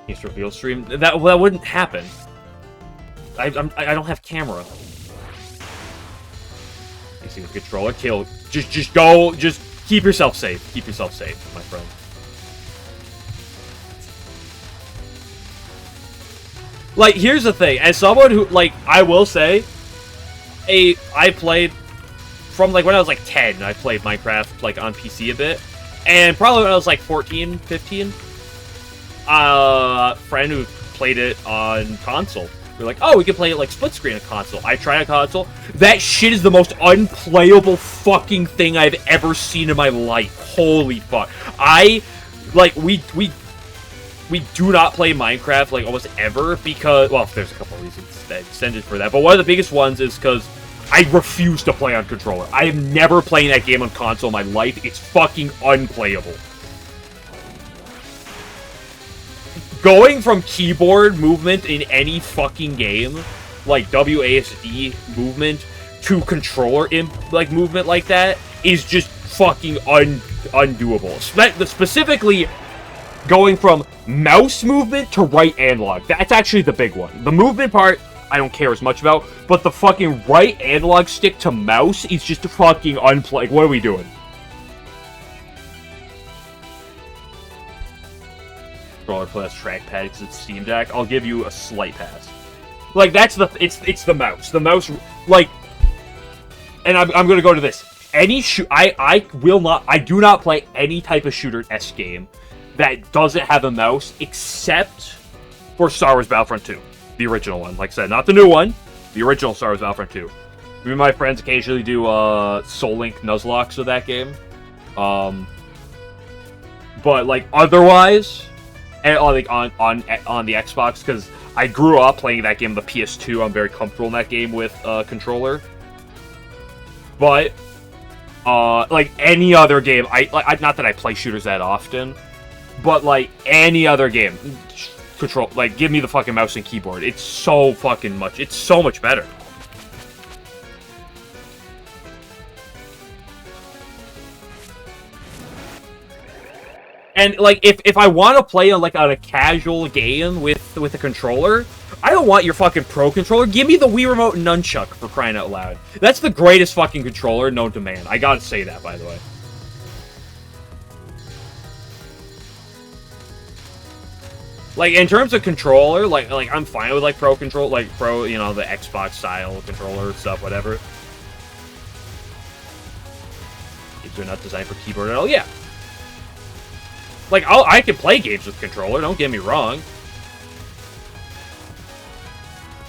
Games reveal stream? That wouldn't happen. I don't have camera. You see the controller? Kill. Just go. Just keep yourself safe. Keep yourself safe, my friend. Like, here's the thing. As someone who, like, I will say, I played from, like, when I was, like, 10, I played Minecraft, like, on PC a bit. And probably when I was, like, 14, 15, a friend who played it on console. They're like, oh, we can play it, like, split screen on console. I tried a console. That shit is the most unplayable fucking thing I've ever seen in my life. Holy fuck. We do not play Minecraft, like, almost ever because, well, there's a couple of reasons that extended for that, but one of the biggest ones is because I refuse to play on controller. I am never playing that game on console in my life. It's fucking unplayable. Going from keyboard movement in any fucking game, like WASD movement, to controller movement like that, is just fucking undoable. Specifically, going from mouse movement to right analog. That's actually the big one. The movement part, I don't care as much about, but the fucking right analog stick to mouse is just fucking unplayable. What are we doing? controller plus trackpad because it's Steam Deck, I'll give you a slight pass. Like, that's the... It's the mouse. The mouse, like... And I'm gonna go to this. I do not play any type of shooter-esque game that doesn't have a mouse, except for Star Wars Battlefront 2. The original one. Like I said, not the new one. The original Star Wars Battlefront 2. Me and my friends occasionally do Soul Link Nuzlocke of that game. But like otherwise, and like on the Xbox, because I grew up playing that game on the PS2. I'm very comfortable in that game with controller. But like any other game, not that I play shooters that often, but like any other game, give me the fucking mouse and keyboard. It's so fucking much. It's so much better. And like, if I want to play on a casual game with a controller, I don't want your fucking pro controller. Give me the Wii Remote Nunchuck, for crying out loud. That's the greatest fucking controller known to man. I gotta say that, by the way. Like, in terms of controller, like I'm fine with pro control, the Xbox style controller stuff, whatever. Games are not designed for keyboard at all. Yeah. Like, I can play games with controller, don't get me wrong.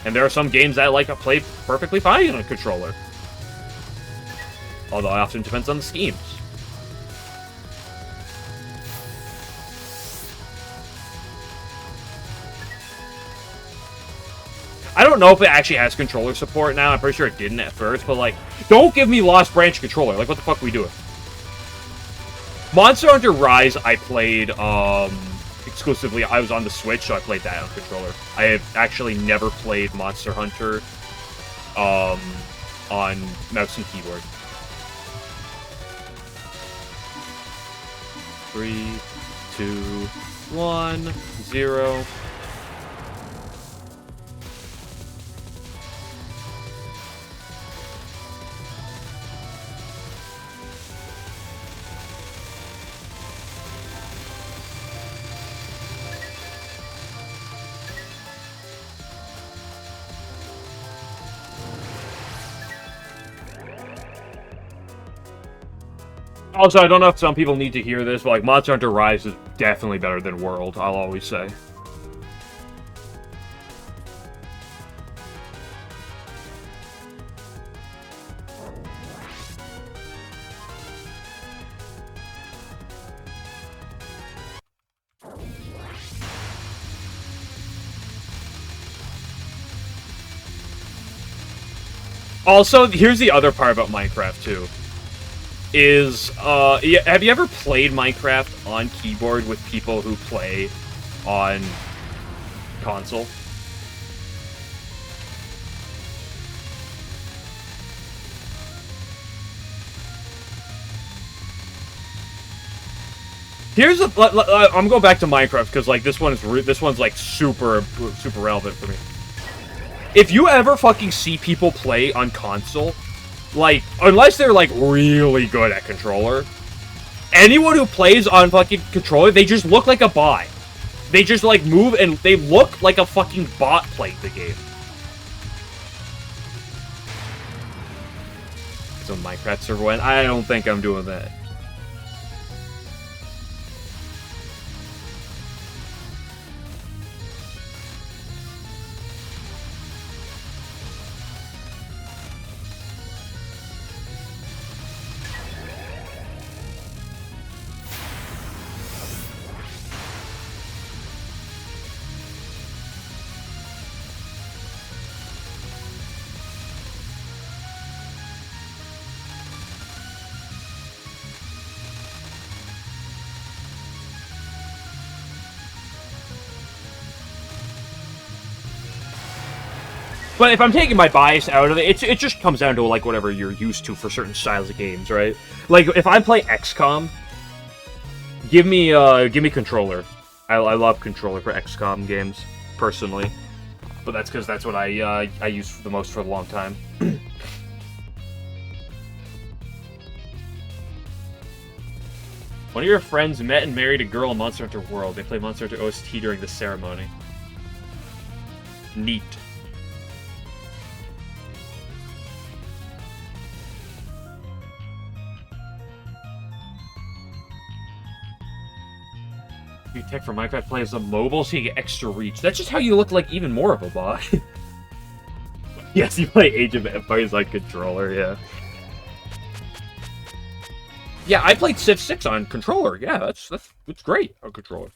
And there are some games that I play perfectly fine on a controller. Although it often depends on the schemes. I don't know if it actually has controller support now. I'm pretty sure it didn't at first, but like, don't give me Lost Branch controller. Like, what the fuck are we doing? Monster Hunter Rise, I played exclusively. I was on the Switch, so I played that on controller. I have actually never played Monster Hunter on mouse and keyboard. 3, 2, 1, 0. Also, I don't know if some people need to hear this, but Monster Hunter Rise is definitely better than World, I'll always say. Also, here's the other part about Minecraft, too. Have you ever played Minecraft on keyboard with people who play on console? I'm going back to Minecraft because this one's like super relevant for me. If you ever fucking see people play on console, unless they're, really good at controller, anyone who plays on fucking controller, they just look like a bot. They just, move, and they look like a fucking bot playing the game. So Minecraft server went, I don't think I'm doing that. But if I'm taking my bias out of it, it just comes down to, whatever you're used to for certain styles of games, right? If I play XCOM, give me controller. I love controller for XCOM games, personally. But that's because that's what I use the most for a long time. I One of your friends met and married a girl in Monster Hunter World. They play Monster Hunter OST during the ceremony. Neat. You tech for Minecraft play as a mobile so you get extra reach. That's just how you look like even more of a bot. Yes, you play Age of Empires on controller, yeah. Yeah, I played Civ 6 on controller. Yeah, that's great on controller.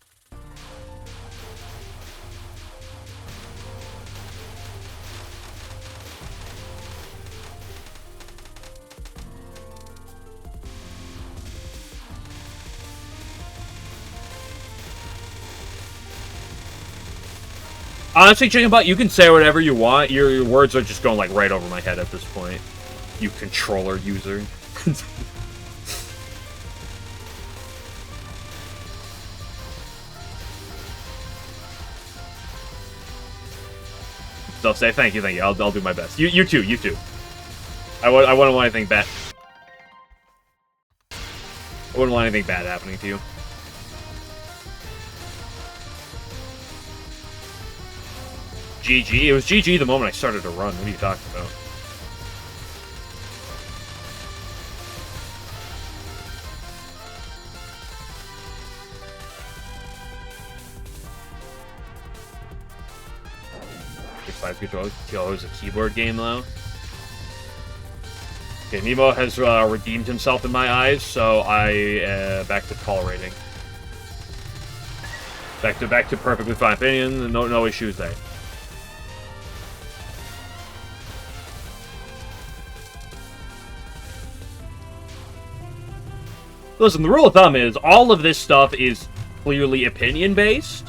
Honestly, Chicken Butt, you can say whatever you want. Your words are just going like right over my head at this point. You controller user. So say thank you. I'll do my best. You too. I wouldn't want anything bad. I wouldn't want anything bad happening to you. GG. It was GG the moment I started to run. What are you talking about? Five controllers. It was a keyboard game though. Okay, Nemo has redeemed himself in my eyes, so I back to tolerating. Back to perfectly fine opinion. No issues there. Listen, the rule of thumb is all of this stuff is clearly opinion-based,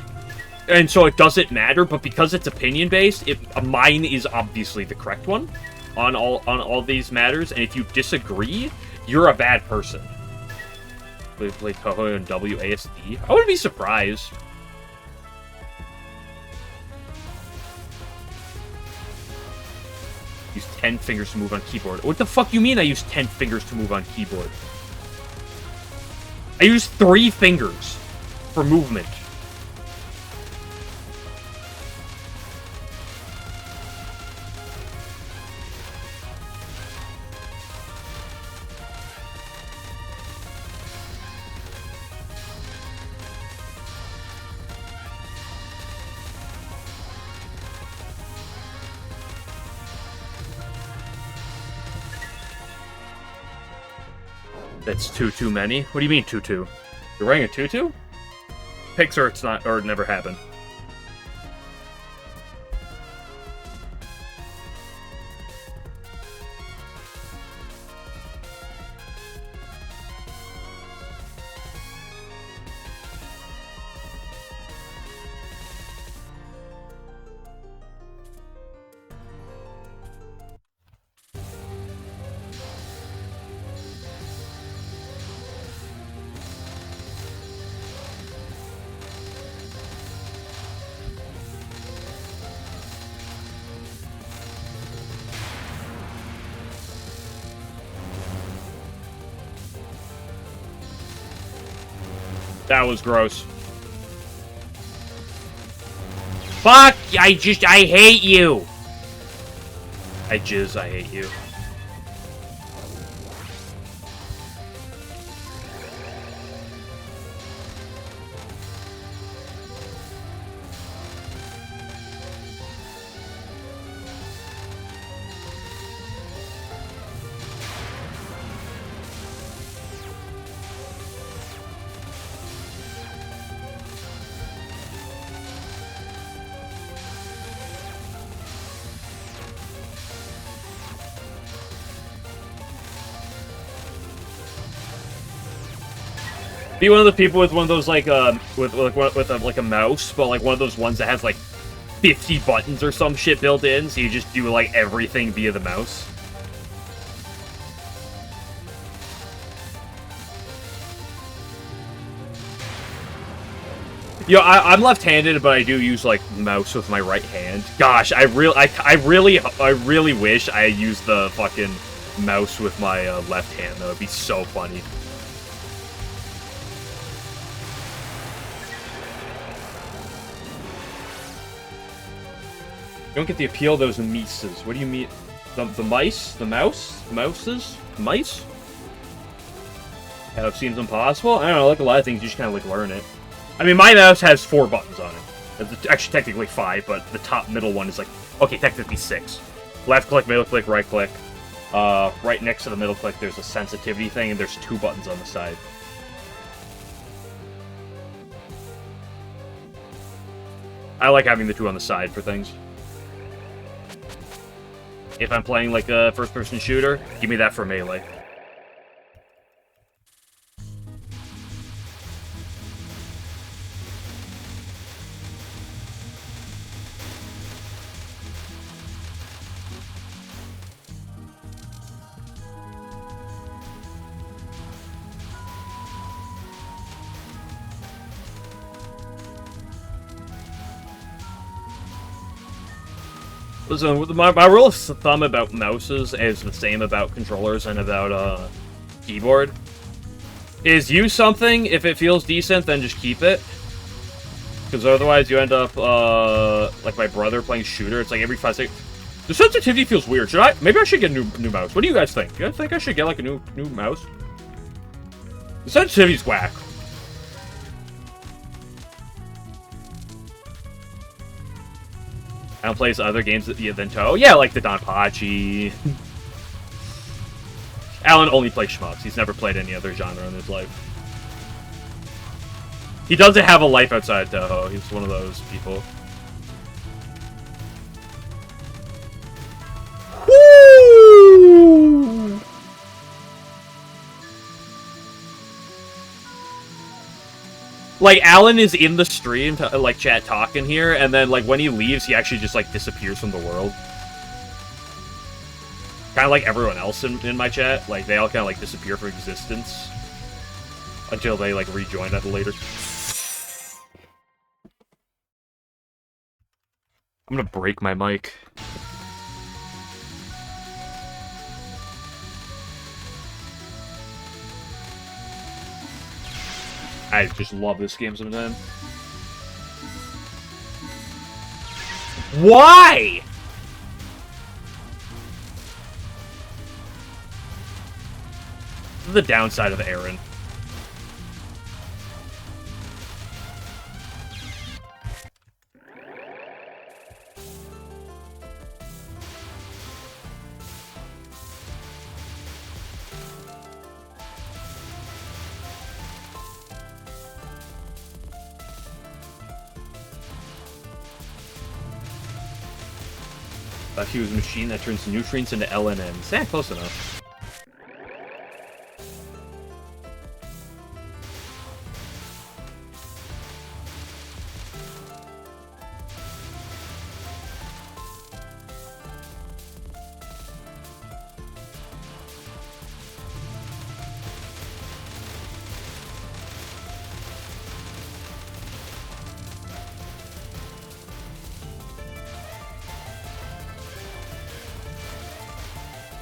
and so it doesn't matter, but because it's opinion-based, mine is obviously the correct one on all these matters, and if you disagree, you're a bad person. We play Touhou and WASD. I wouldn't be surprised. Use 10 fingers to move on keyboard. What the fuck you mean I use 10 fingers to move on keyboard? I use 3 fingers for movement. That's too many? What do you mean too? You're wearing a tutu? Pixar, it's not, or it never happened. That was gross. Fuck! I hate you! I hate you. Be one of the people with one of those like with a mouse, but like one of those ones that has like 50 buttons or some shit built in, so you just do like everything via the mouse. Yo, I'm left-handed, but I do use like mouse with my right hand. Gosh, I really wish I used the fucking mouse with my left hand. That would be so funny. don't get the appeal of those mices. What do you mean? The mice? The mouse? Mouses? Mice? Yeah, it seems impossible. I don't know, like a lot of things, you just kind of like learn it. I mean, my mouse has 4 buttons on it. It's actually, technically 5, but the top middle one is like, okay, technically 6. Left click, middle click, right click. Right next to the middle click, there's a sensitivity thing, and there's 2 buttons on the side. I like having the 2 on the side for things. If I'm playing like a first-person shooter, give me that for melee. Listen, my rule of thumb about mouses is the same about controllers and about keyboard. Is use something, if it feels decent, then just keep it. Because otherwise you end up, like my brother playing shooter, it's like every 5 seconds. The sensitivity feels weird. Maybe I should get a new mouse. What do you guys think? You guys think I should get like a new mouse? The sensitivity's whack. I don't play other games than Touhou. Yeah, like the Donpachi. Alan only plays shmups. He's never played any other genre in his life. He doesn't have a life outside Touhou. He's one of those people. Woo! Like, Alan is in the stream, like, chat talking here, and then, like, when he leaves, he actually just, like, disappears from the world. Kind of like everyone else in my chat. Like, they all kind of, like, disappear from existence. Until they, like, rejoin at a later... I'm gonna break my mic. I just love this game sometimes. Why? This is the downside of Aaron. A fuse machine that turns nutrients into LNNs. Yeah, close enough.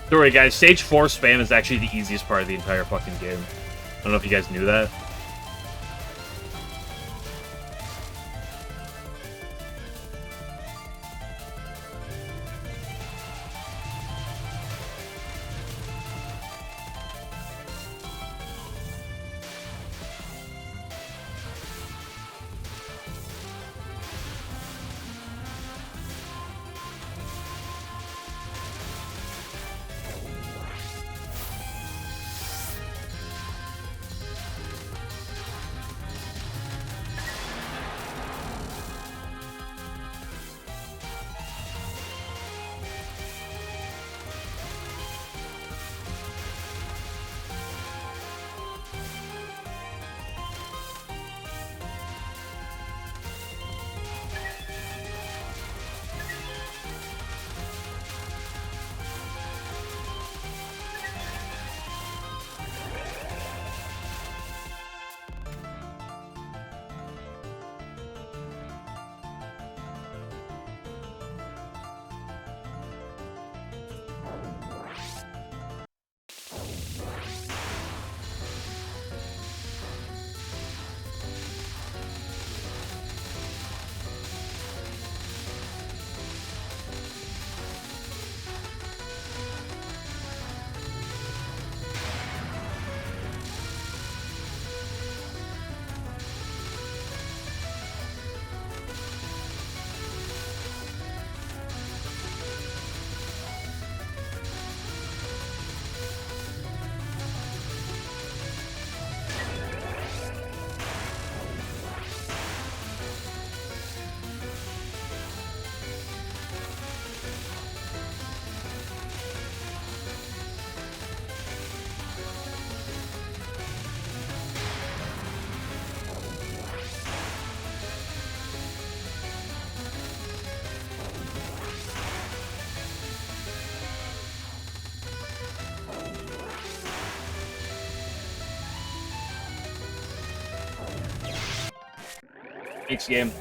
Don't worry, guys. Stage 4 spam is actually the easiest part of the entire fucking game. I don't know if you guys knew that. Thanks, game.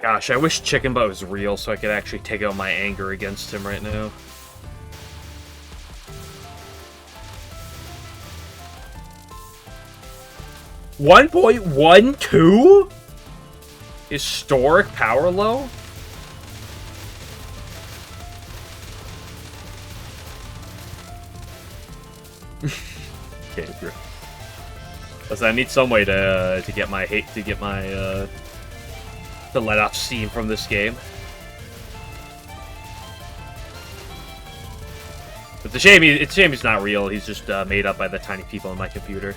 Gosh, I wish Chicken Butt was real so I could actually take out my anger against him right now. $1.12? Historic power low? Okay, listen, I need some way to get my to let off steam from this game. It's a shame he's not real. He's just made up by the tiny people on my computer.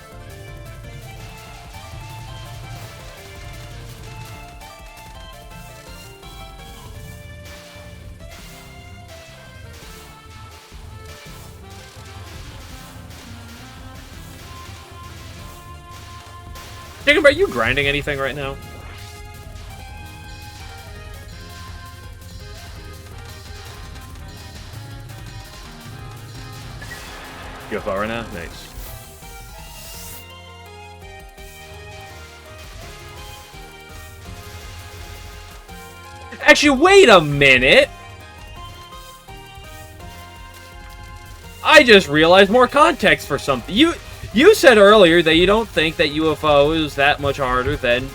Jacob, are you grinding anything right now? UFO right now? Nice. Actually, wait a minute! I just realized more context for something. You said earlier that you don't think that UFO is that much harder than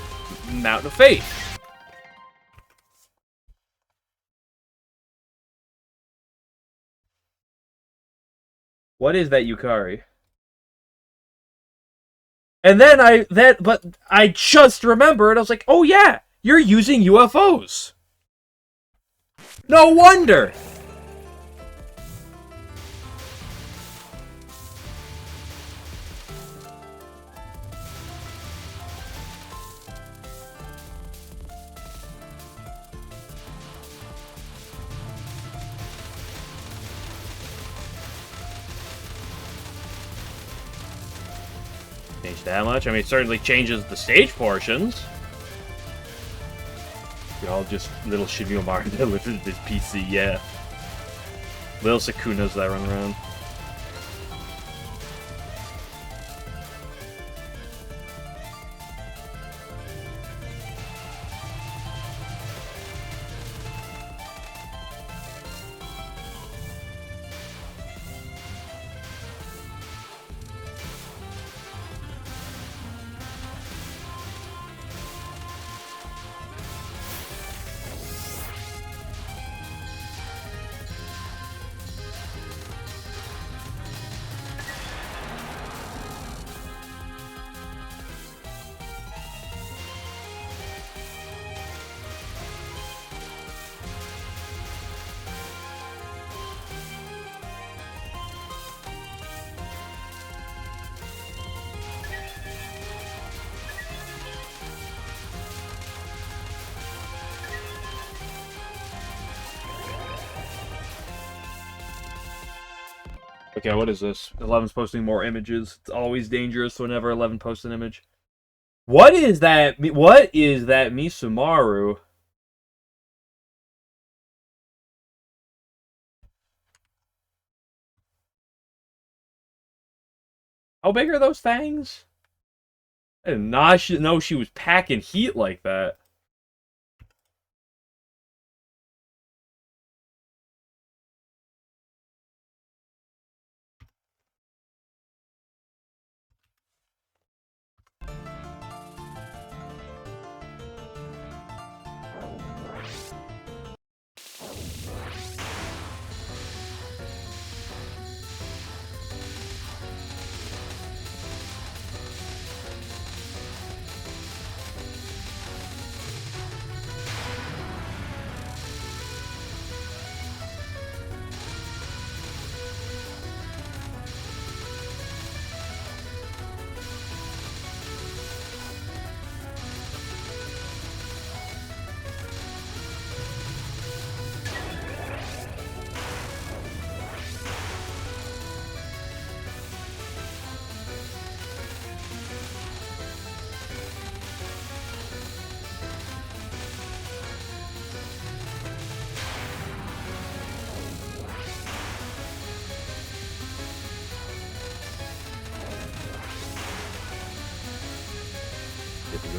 Mountain of Faith. What is that Yukari? And then but I just remembered, I was like, oh yeah, you're using UFOs. No wonder! Change that much? I mean, it certainly changes the stage portions. You're all just little Shibuya Mario that lives in this PC, yeah. Little Sakunas that run around. Okay, what is this? 11's posting more images. It's always dangerous whenever 11 posts an image. What is that? What is that Misumaru? How big are those things? I did not know she was packing heat like that.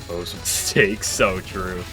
bows with stakes. So true.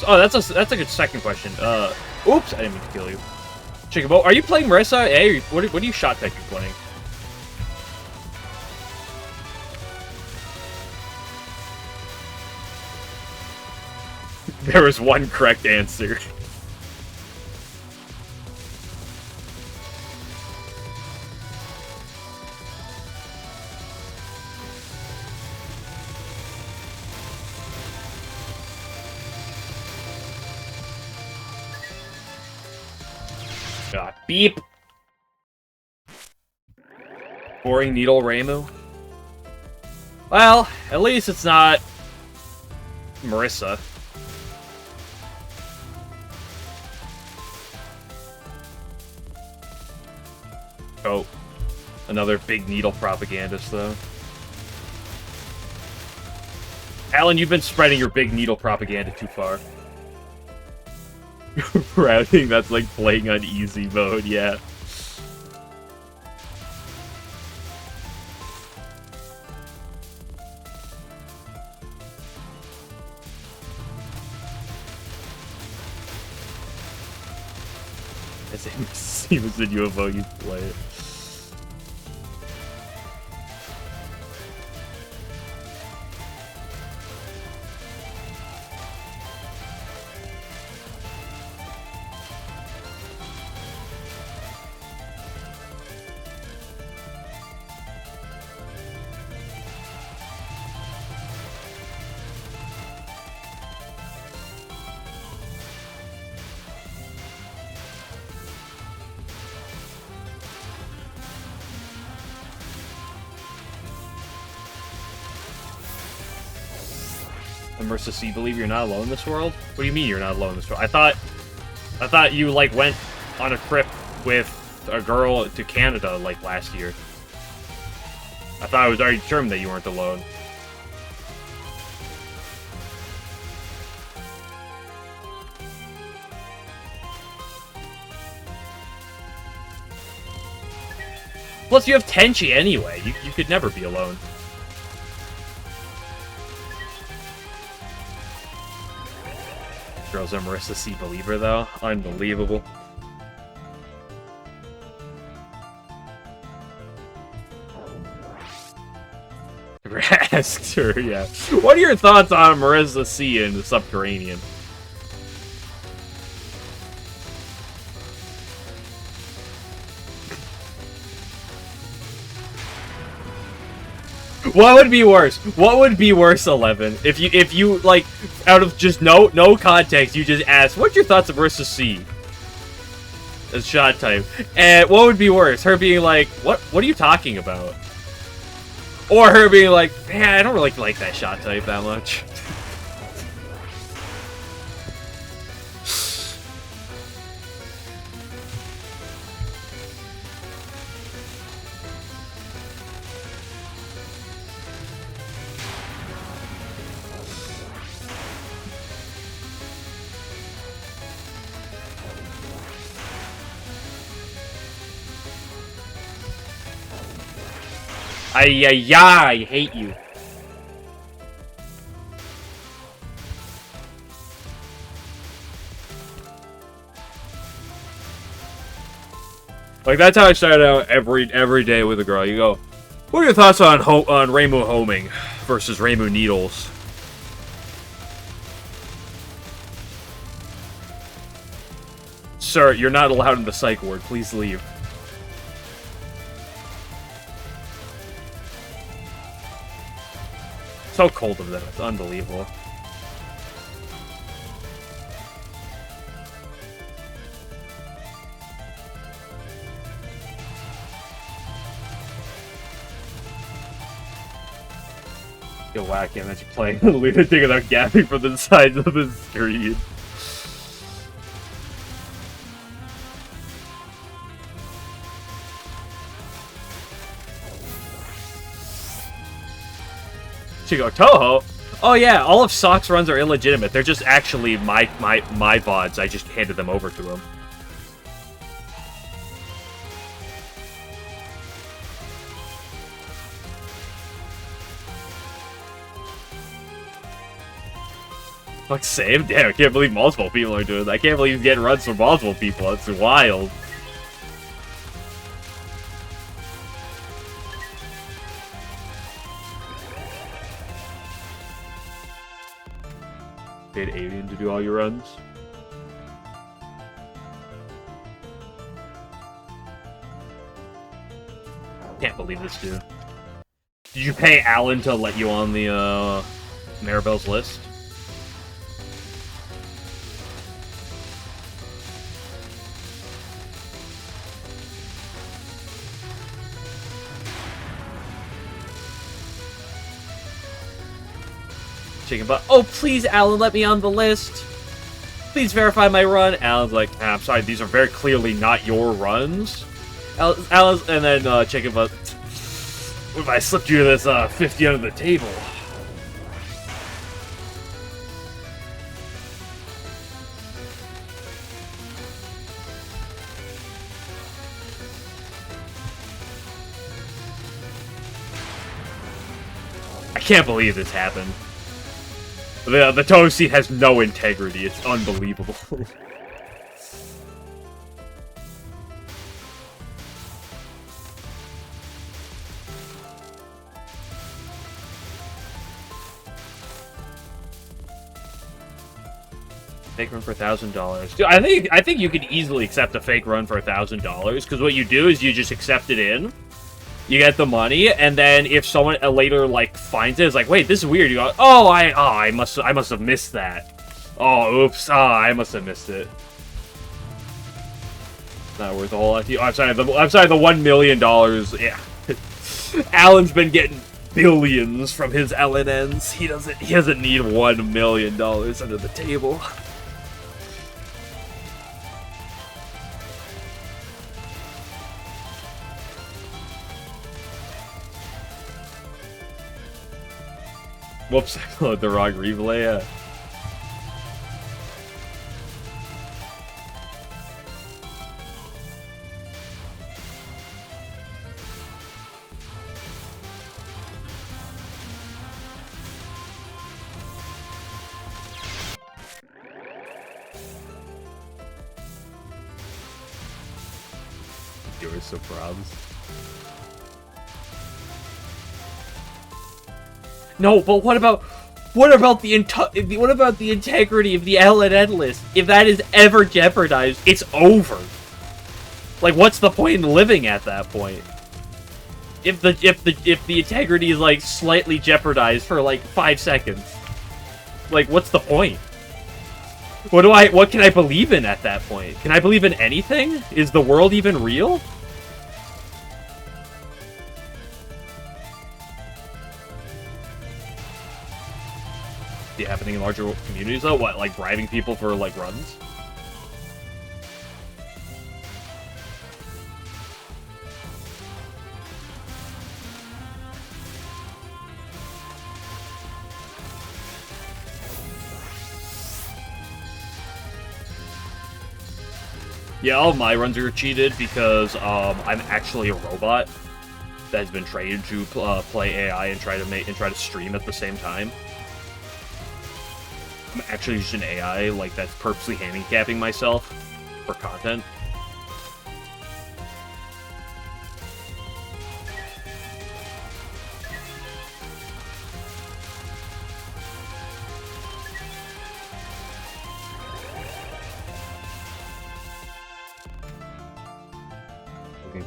Oh, that's a good second question. Oops, I didn't mean to kill you. Chickabo, are you playing Marissa? Hey, what are you shot type you playing? There was one correct answer. Beep. Boring Needle Ramu. Well, at least it's not Marissa. Oh, another big needle propagandist, though. Alan, you've been spreading your big needle propaganda too far. Routing, that's like playing on easy mode, yeah. As it seems in UFO, you play it. Marissa C, believe you're not alone in this world? What do you mean you're not alone in this world? I thought you, like, went on a trip with a girl to Canada, like, last year. I thought I was already determined that you weren't alone. Plus, you have Tenchi anyway. You could never be alone. Girls are Marissa C. believer, though. Unbelievable. Asked her, yeah. What are your thoughts on Marissa C. in the Subterranean? What would be worse? What would be worse, 11? If you like, out of just no context, you just ask, what's your thoughts of Marissa C? As shot type. And what would be worse? Her being like, what are you talking about? Or her being like, yeah, I don't really like that shot type that much. I hate you. Like, that's how I started out every day with a girl. You go, what are your thoughts on Rainbow homing versus Rainbow needles? Sir, you're not allowed in the psych ward. Please leave. So cold of them. It's unbelievable. You're wacky, and then you play the lunatic without gapping from the sides of the screen. She go, Touhou? Oh yeah, all of Sock's runs are illegitimate. They're just actually my VODs. I just handed them over to him. Like, same? Damn, I can't believe multiple people are doing that. I can't believe he's getting runs from multiple people. It's wild. Paid Alien to do all your runs? Can't believe this, dude. Did you pay Alan to let you on the, Maribel's list? Chicken butt. Oh, please, Alan, let me on the list. Please verify my run. Alan's like, I'm sorry, these are very clearly not your runs. Alan's, and then Chicken butt. What if I slipped you this 50 under the table? I can't believe this happened. The Touhou seat has no integrity. It's unbelievable. Fake run for $1,000. Dude, I think you could easily accept a fake run for $1,000 because what you do is you just accept it in. You get the money, and then if someone later like finds it, it's like, wait, this is weird. You go, I must have missed that. Oh, oops. I must have missed it. Not worth a whole lot to you. Oh, I'm sorry. The $1 million. Yeah, Alan's been getting billions from his LNNs. He doesn't need $1 million under the table. Whoops, I loaded the wrong replay. You're so proud. No, but what about the integrity of the LNN list? If that is ever jeopardized, it's over. Like, what's the point in living at that point? If the integrity is like slightly jeopardized for like 5 seconds, like, what's the point? What can I believe in at that point? Can I believe in anything? Is the world even real? Happening in larger communities though? What, like bribing people for like runs? Yeah, all of my runs are cheated because I'm actually a robot. has been trained to play AI and try to stream at the same time. I'm actually just an AI like that's purposely handicapping myself for content.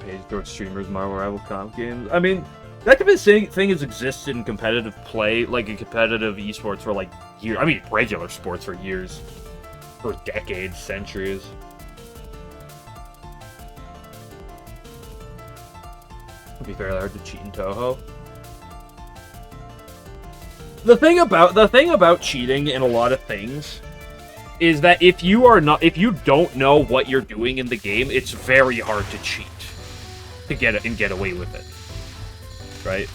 Page towards streamers, Marvel Rival comp games. I mean, that type of thing has existed in competitive play, like in competitive esports for like years. I mean, regular sports for years, for decades, centuries. It'd be fairly hard to cheat in Touhou. The thing about cheating in a lot of things is that if you don't know what you're doing in the game, it's very hard to cheat. To get away with it, right?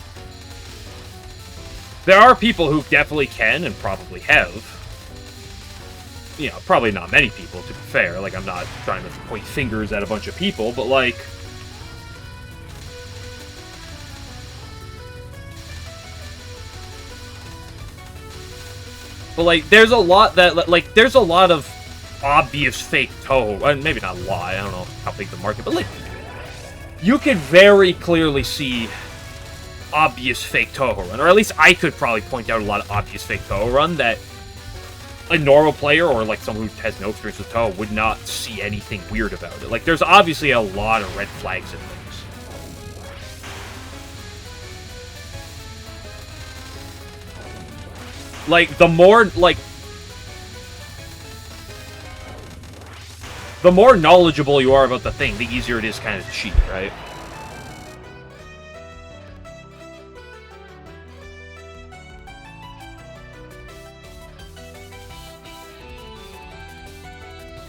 There are people who definitely can and probably have. You know, probably not many people, to be fair. Like, I'm not trying to point fingers at a bunch of people, but like, there's a lot of obvious fake Touhou, and maybe not a lot. I don't know how big the market, but like, you could very clearly see obvious fake Touhou run, or at least I could probably point out a lot of obvious fake Touhou run that a normal player or like someone who has no experience with Touhou would not see anything weird about it. Like, there's obviously a lot of red flags in things. Like, the more knowledgeable you are about the thing, the easier it is kind of to cheat, right?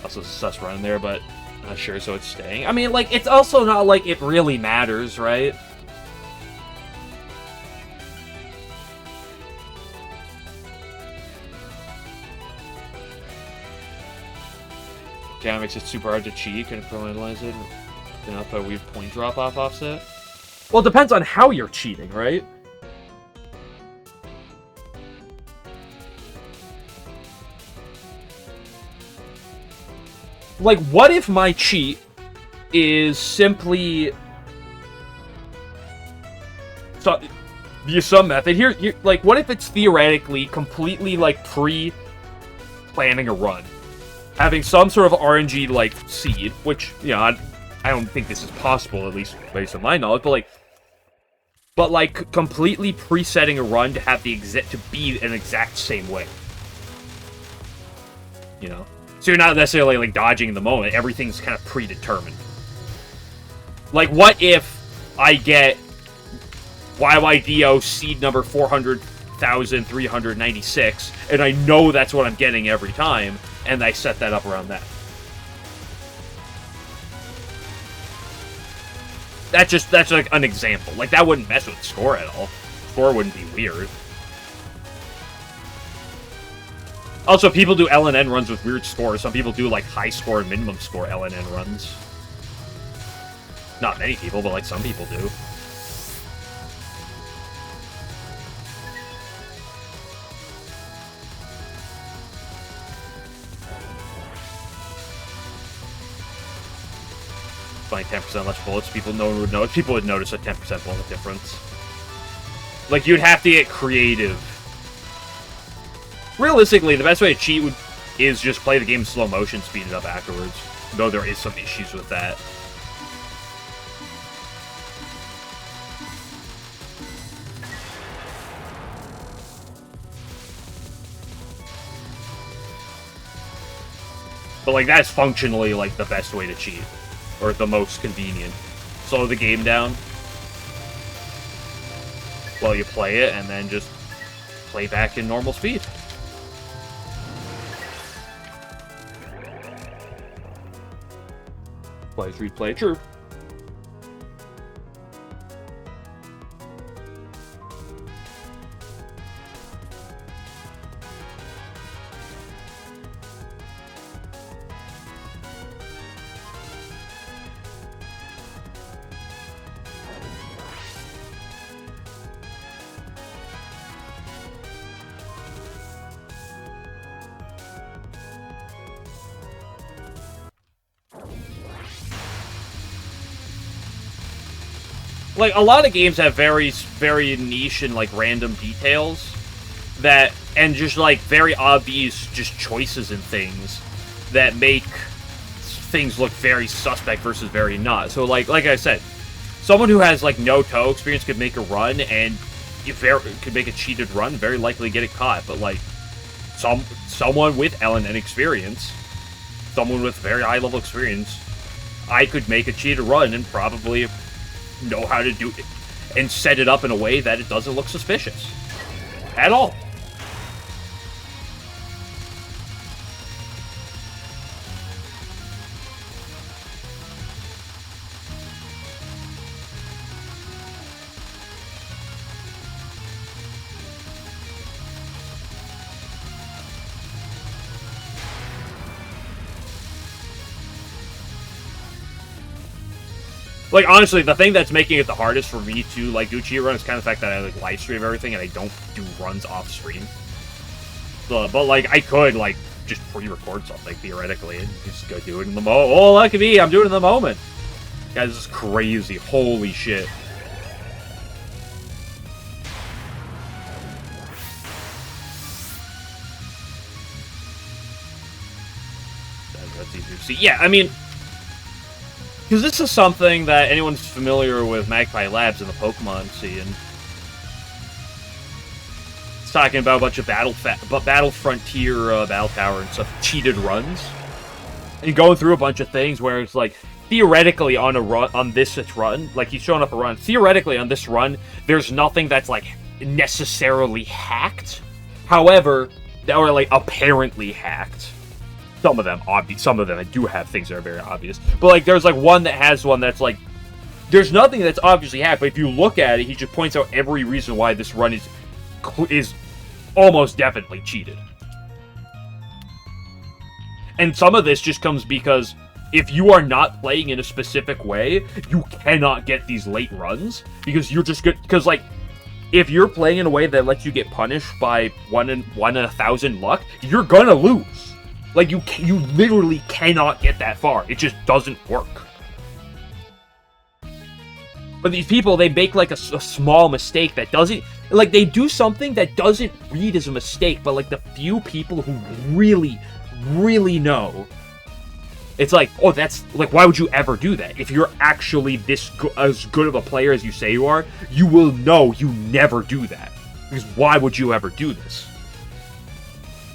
Also, sus run there, but not sure, so it's staying. I mean, like, it's also not like it really matters, right? Yeah, it makes it super hard to cheat. Can analyze it enough a weird point drop-off offset? Well, it depends on how you're cheating, right? Like, what if my cheat is simply use some method here? Like, what if it's theoretically completely like pre-planning a run? Having some sort of RNG, like, seed, which, you know, I don't think this is possible, at least based on my knowledge, but like, completely presetting a run to have to be an exact same way. You know? So you're not necessarily, like, dodging in the moment. Everything's kind of predetermined. Like, what if I get YYDO seed number 400,396, and I know that's what I'm getting every time, and I set that up around that. That's like an example. Like, that wouldn't mess with the score at all. Score wouldn't be weird. Also, people do LNN runs with weird scores. Some people do, like, high score and minimum score LNN runs. Not many people, but, like, some people do. Finding 10% less bullets, no one would notice. People would notice a 10% bullet difference. Like, you'd have to get creative. Realistically, the best way to cheat is just play the game in slow motion, speed it up afterwards. Though there is some issues with that. But, like, that's functionally, like, the best way to cheat. Or the most convenient. Slow the game down while you play it, and then just play back in normal speed. Play, replay, true. like, a lot of games have very niche and, like, random details that, and just, like, very obvious just choices and things that make things look very suspect versus very not. So, like I said, someone who has, like, no Touhou experience could make a run, and could make a cheated run, very likely get it caught, but, like, someone with LNN experience, someone with very high-level experience, I could make a cheated run and probably know how to do it and set it up in a way that it doesn't look suspicious at all. Like, honestly, the thing that's making it the hardest for me to, like, do cheat run is kind of the fact that I, like, live stream everything and I don't do runs off stream. But, like, I could, like, just pre-record something, theoretically, and just go do it in the moment. Oh, look at me, I'm doing it in the moment. Guys, this is crazy. Holy shit. That's easy to see. Yeah, I mean, because this is something that anyone's familiar with Magpie Labs in the Pokemon scene. It's talking about a bunch of Battle Frontier, Battle Tower and stuff, cheated runs. And going through a bunch of things where it's like, theoretically on a run, on this run, like he's showing up a run, theoretically on this run, there's nothing that's like necessarily hacked. However, or like apparently hacked. Some of them, I do have things that are very obvious. But, like, there's, like, one that has one that's, like, there's nothing that's obviously hacked, but if you look at it, he just points out every reason why this run is almost definitely cheated. And some of this just comes because if you are not playing in a specific way, you cannot get these late runs, because you're just good, because, like, if you're playing in a way that lets you get punished by 1 in 1,000 luck, you're gonna lose. Like, you literally cannot get that far. It just doesn't work. But these people, they make, like, a small mistake that doesn't... Like, they do something that doesn't read as a mistake, but, like, the few people who really, really know... It's like, oh, that's... Like, why would you ever do that? If you're actually as good of a player as you say you are, you will know you never do that. Because why would you ever do this?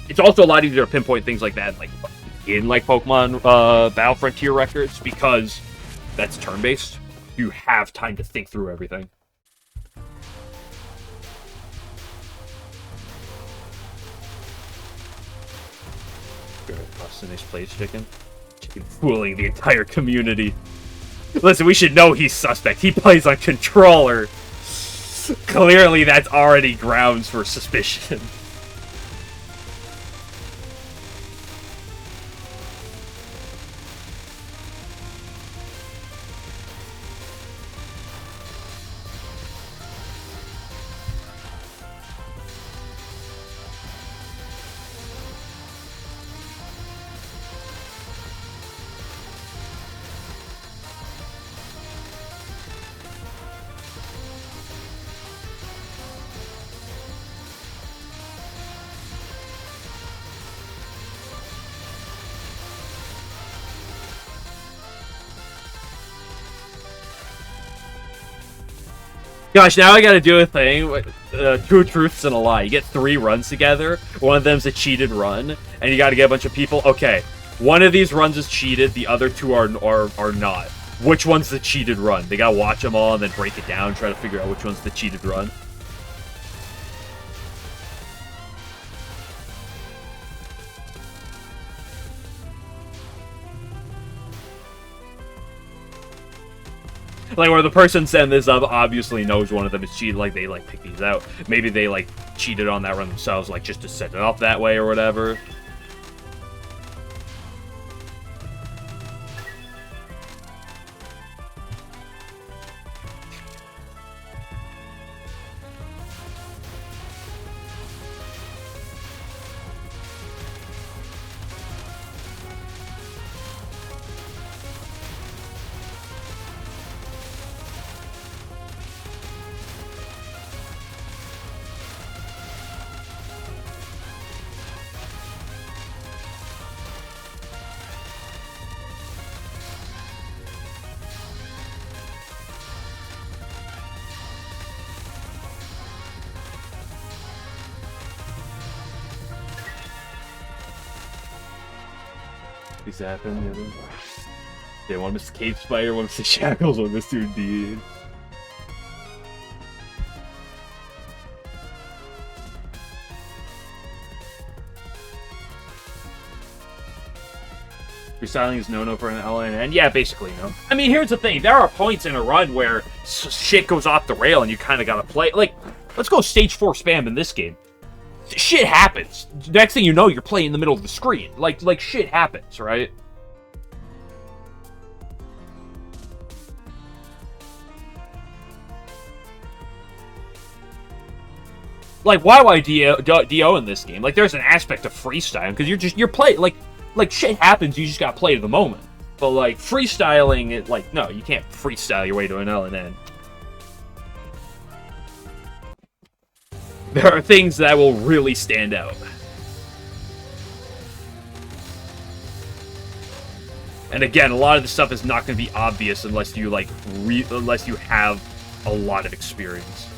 It's also a lot easier to pinpoint things like that, like, in, like, Pokemon Battle Frontier records, because that's turn-based. You have time to think through everything. Busting his place, chicken. Chicken fooling the entire community. Listen, we should know he's suspect. He plays on controller. Clearly, that's already grounds for suspicion. Gosh, now I gotta do a thing with 2 truths and a lie. You get 3 runs together, one of them's a cheated run, and you gotta get a bunch of people. Okay, one of these runs is cheated, the other 2 are not. Which one's the cheated run? They gotta watch them all and then break it down, try to figure out which one's the cheated run. Like, where the person sending this up obviously knows one of them is cheated, like, they, like, pick these out. Maybe they, like, cheated on that run themselves, like, just to set it up that way or whatever. These happen, yeah. Yeah, one Mr. Cave Spider, one Mr. Shackles, one Mr. Indeed. Freestyling is no-no for an LNN? Yeah, basically, no. I mean, here's the thing. There are points in a run where shit goes off the rail and you kind of gotta play. Like, let's go stage 4 spam in this game. Shit happens. Next thing you know, you're playing in the middle of the screen. Like shit happens, right? Like, why DO in this game? Like, there's an aspect of freestyling, because you're playing, like, shit happens, you just gotta play to the moment. But, like, freestyling, no, you can't freestyle your way to an LNN. There are things that will really stand out. And again, a lot of the stuff is not going to be obvious unless you, like, unless you have a lot of experience.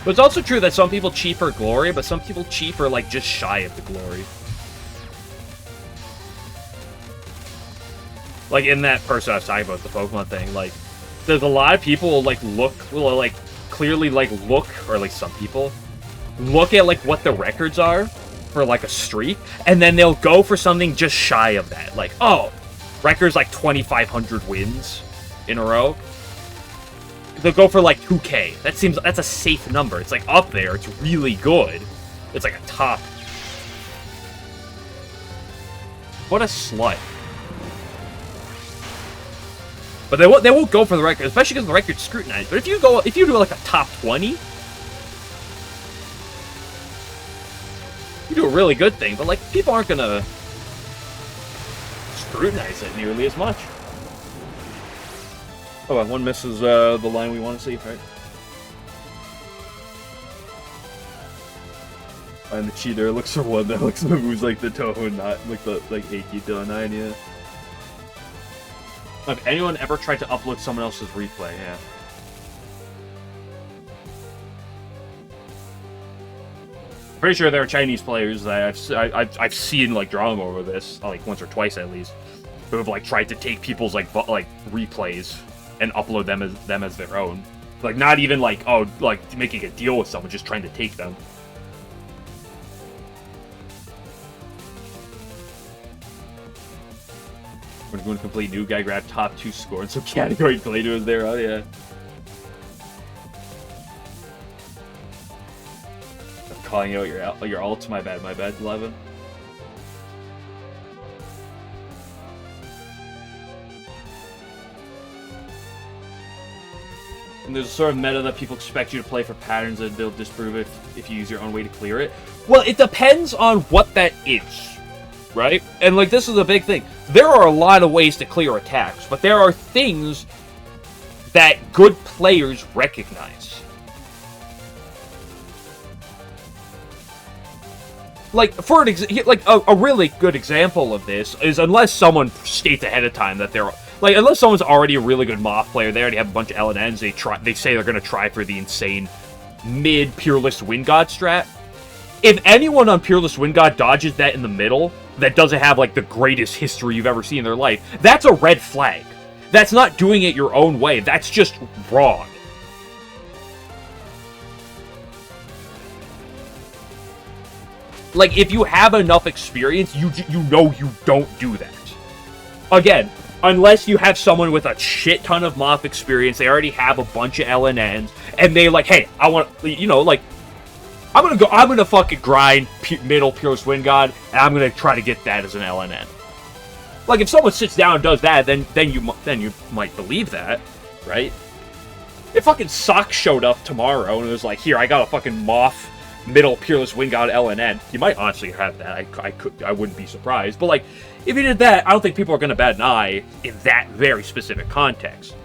But it's also true that some people cheat for glory, but some people cheat for, like, just shy of the glory. Like, in that person I was talking about, the Pokemon thing, like, there's a lot of people, like, clearly, like, or at least some people, look at, like, what the records are for, like, a streak, and then they'll go for something just shy of that. Like, oh, record's, like, 2,500 wins in a row. They'll go for, like, 2K. That's a safe number. It's, like, up there. It's really good. It's, like, a top. What a slut. But they won't go for the record, especially because the record's scrutinized. But if you do, like, a top 20, you do a really good thing. But, like, people aren't gonna scrutinize it nearly as much. Oh, and one misses the line we want to see, right? And the cheater looks for one that looks moves like the Touhou, not like the Eiki to 9, yeah. Have anyone ever tried to upload someone else's replay? Yeah. Pretty sure there are Chinese players that I've seen like drama over this, like once or twice at least, who have like tried to take people's like replays and upload them as their own. Like, not even like, oh, like making a deal with someone, just trying to take them. We're going to complete new guy, grab top 2 score and some category Glado is there. Oh yeah. I'm calling out your ult. My bad, 11. And there's a sort of meta that people expect you to play for patterns and they'll disprove it if you use your own way to clear it. Well, it depends on what that is, right? And, like, this is a big thing. There are a lot of ways to clear attacks, but there are things that good players recognize. Like, for an a really good example of this is unless someone states ahead of time that they're... Like, unless someone's already a really good Moth player, they already have a bunch of LNNs, they say they're going to try for the insane mid-Peerless Wind God strat. If anyone on Peerless Wind God dodges that in the middle, that doesn't have, like, the greatest history you've ever seen in their life, that's a red flag. That's not doing it your own way. That's just wrong. Like, if you have enough experience, you know you don't do that. Again, unless you have someone with a shit ton of Moth experience, they already have a bunch of LNNs, and they like, hey, I want, you know, like, I'm gonna fucking grind middle Peerless Wind God, and I'm gonna try to get that as an LNN. Like, if someone sits down and does that, then you might believe that, right? If fucking Sock showed up tomorrow and it was like, here, I got a fucking Moth middle Peerless Wind God LNN, you might honestly have that. I wouldn't be surprised. But, like, if you did that, I don't think people are going to bat an eye in that very specific context.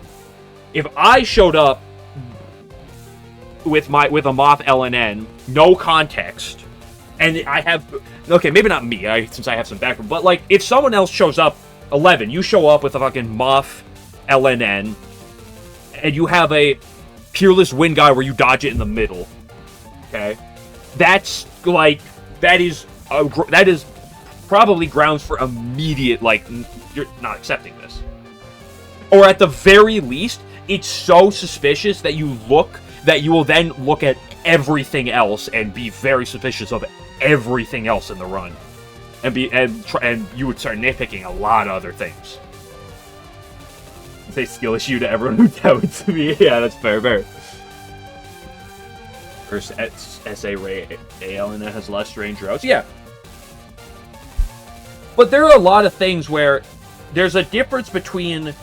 If I showed up with a Moth LNN, no context, and I have... Okay, maybe not me, since I have some background, but, like, if someone else shows up, 11, you show up with a fucking Moth LNN, and you have a Peerless Wind God where you dodge it in the middle, okay? That's, like, that is probably grounds for immediate, like, you're not accepting this. Or at the very least, it's so suspicious that you will then look at everything else and be very suspicious of everything else in the run. And you would start nitpicking a lot of other things. Say skill issue to everyone who doubts me. Yeah, that's fair. First SA Ray AL and that has less strange routes. Yeah. But there are a lot of things where there's a difference between...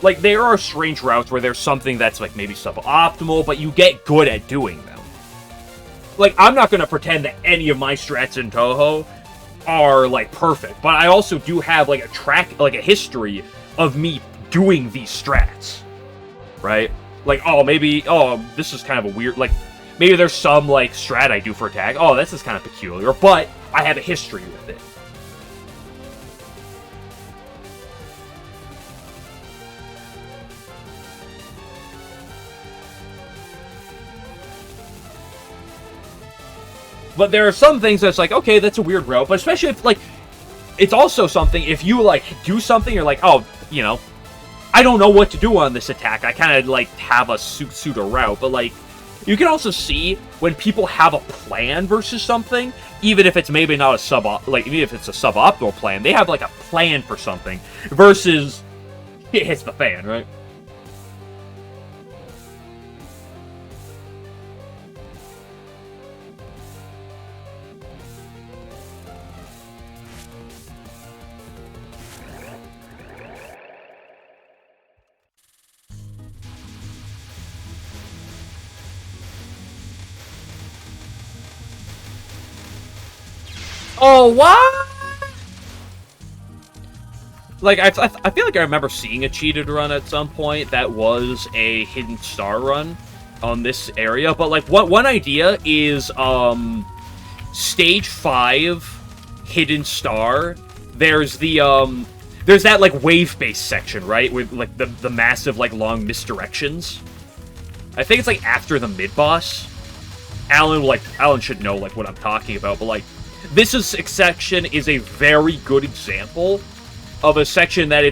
Like, there are strange routes where there's something that's, like, maybe suboptimal, but you get good at doing them. Like, I'm not going to pretend that any of my strats in Touhou are, like, perfect. But I also do have, like, a history of me doing these strats. Right? Like, this is kind of a weird, like, maybe there's some, like, strat I do for attack. Oh, this is kind of peculiar, but I have a history with it. But there are some things that's like, okay, that's a weird route. But especially if, like, it's also something, if you, like, do something, you're like, oh, you know, I don't know what to do on this attack. I kind of, like, have a pseudo route. But, like, you can also see when people have a plan versus something, even if it's maybe not even if it's a suboptimal plan, they have, like, a plan for something versus it hits the fan, right? Oh, what? Like, I feel like I remember seeing a cheated run at some point that was a hidden star run on this area. But, like, one idea is, Stage 5 hidden star. There's the, there's that, like, wave-based section, right? With, like, the massive, like, long misdirections. I think it's, like, after the mid-boss. Alan should know, like, what I'm talking about, but, like, this section is a very good example of a section that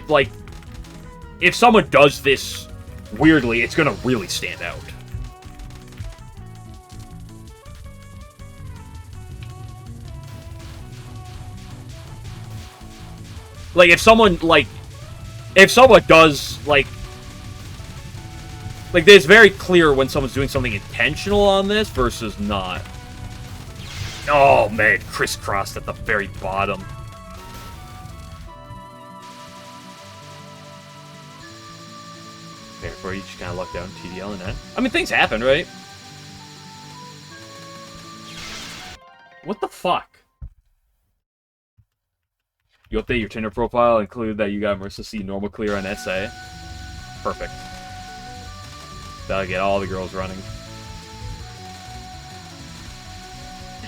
if someone does this weirdly, it's gonna really stand out. Like, if someone does, like, it's very clear when someone's doing something intentional on this versus not. Oh, man, crisscrossed at the very bottom. Therefore, you just kind of luck down TDL and that. I mean, things happen, right? What the fuck? You update your Tinder profile, include that you got Marissa C normal clear on SA. Perfect. That'll get all the girls running.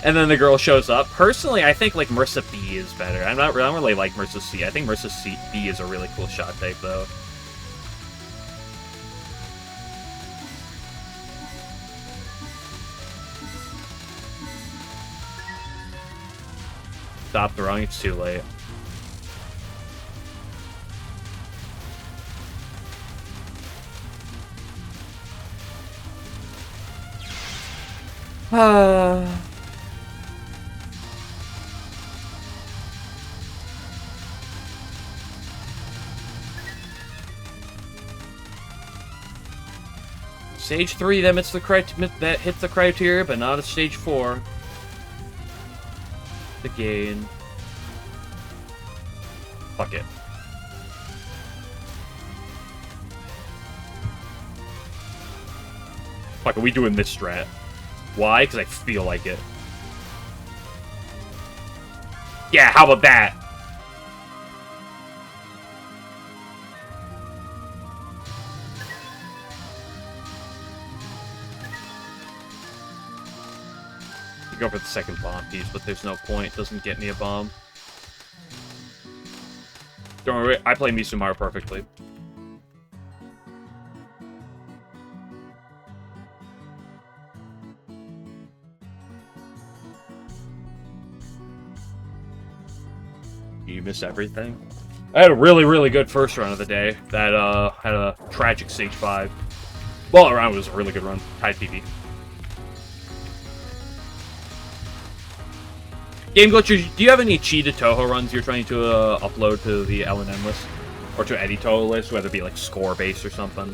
And then the girl shows up. Personally, I think, like, Marissa B is better. I don't really like Marissa C. I think Marissa B is a really cool shot type, though. Stop throwing, it's too late. Stage 3 that hits the criteria, but not a stage 4. The gain. Fuck it. Fuck, are we doing this strat? Why? Because I feel like it. Yeah, how about that? You go for the second bomb piece, but there's no point. Doesn't get me a bomb. Don't worry, I play Misumaru perfectly. You missed everything. I had a really, really good first run of the day. That had a tragic Stage 5. Well, around was a really good run. Tied PB. Game Glitcher, do you have any cheated Touhou runs you're trying to upload to the LNN list? Or to any Touhou list, whether it be like score-based or something?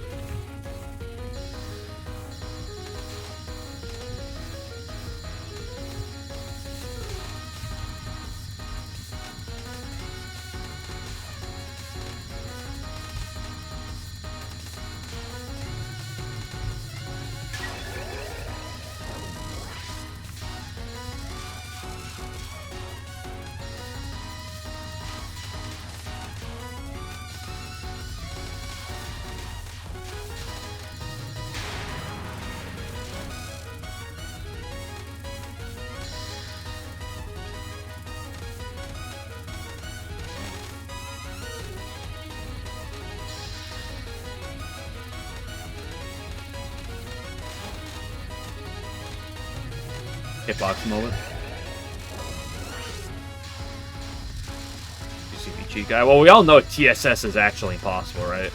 Hitbox moment. UCB cheat guy. Well, we all know TSS is actually impossible, right?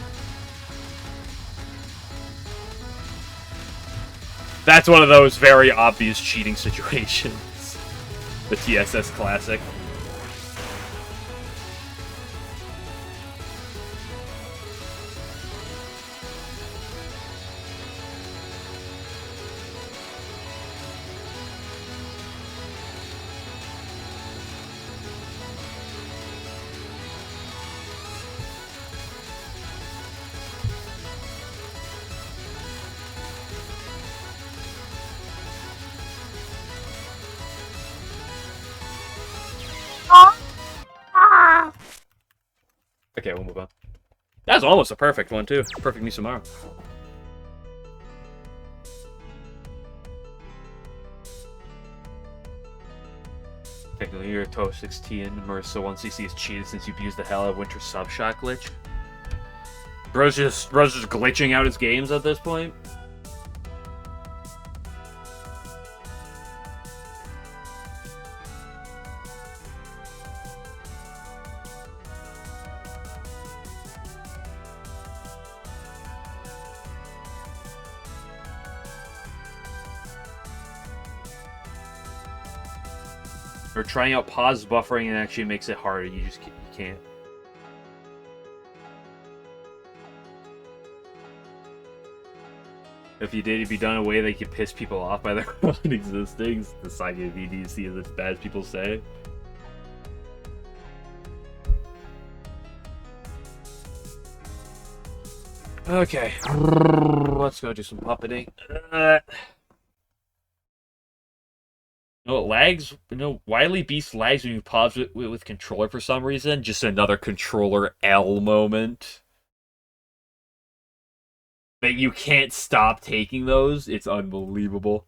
That's one of those very obvious cheating situations. The TSS classic. Okay, we'll move on. That's almost a perfect one, too. Perfect Misumaru. Technically, you're a Touhou 16, Marissa 1cc is cheated since you've used the hell out of Winter Subshot glitch. Bro's just glitching out his games at this point. Or trying out pause buffering and actually makes it harder. You can't. If you did, it'd be done in a way that you could piss people off by their own existence. The Saga VDC is as bad as people say. Okay. Let's go do some puppeting. No, it lags. Wily Beast lags when you pause with controller for some reason. Just another controller L moment. That you can't stop taking those. It's unbelievable.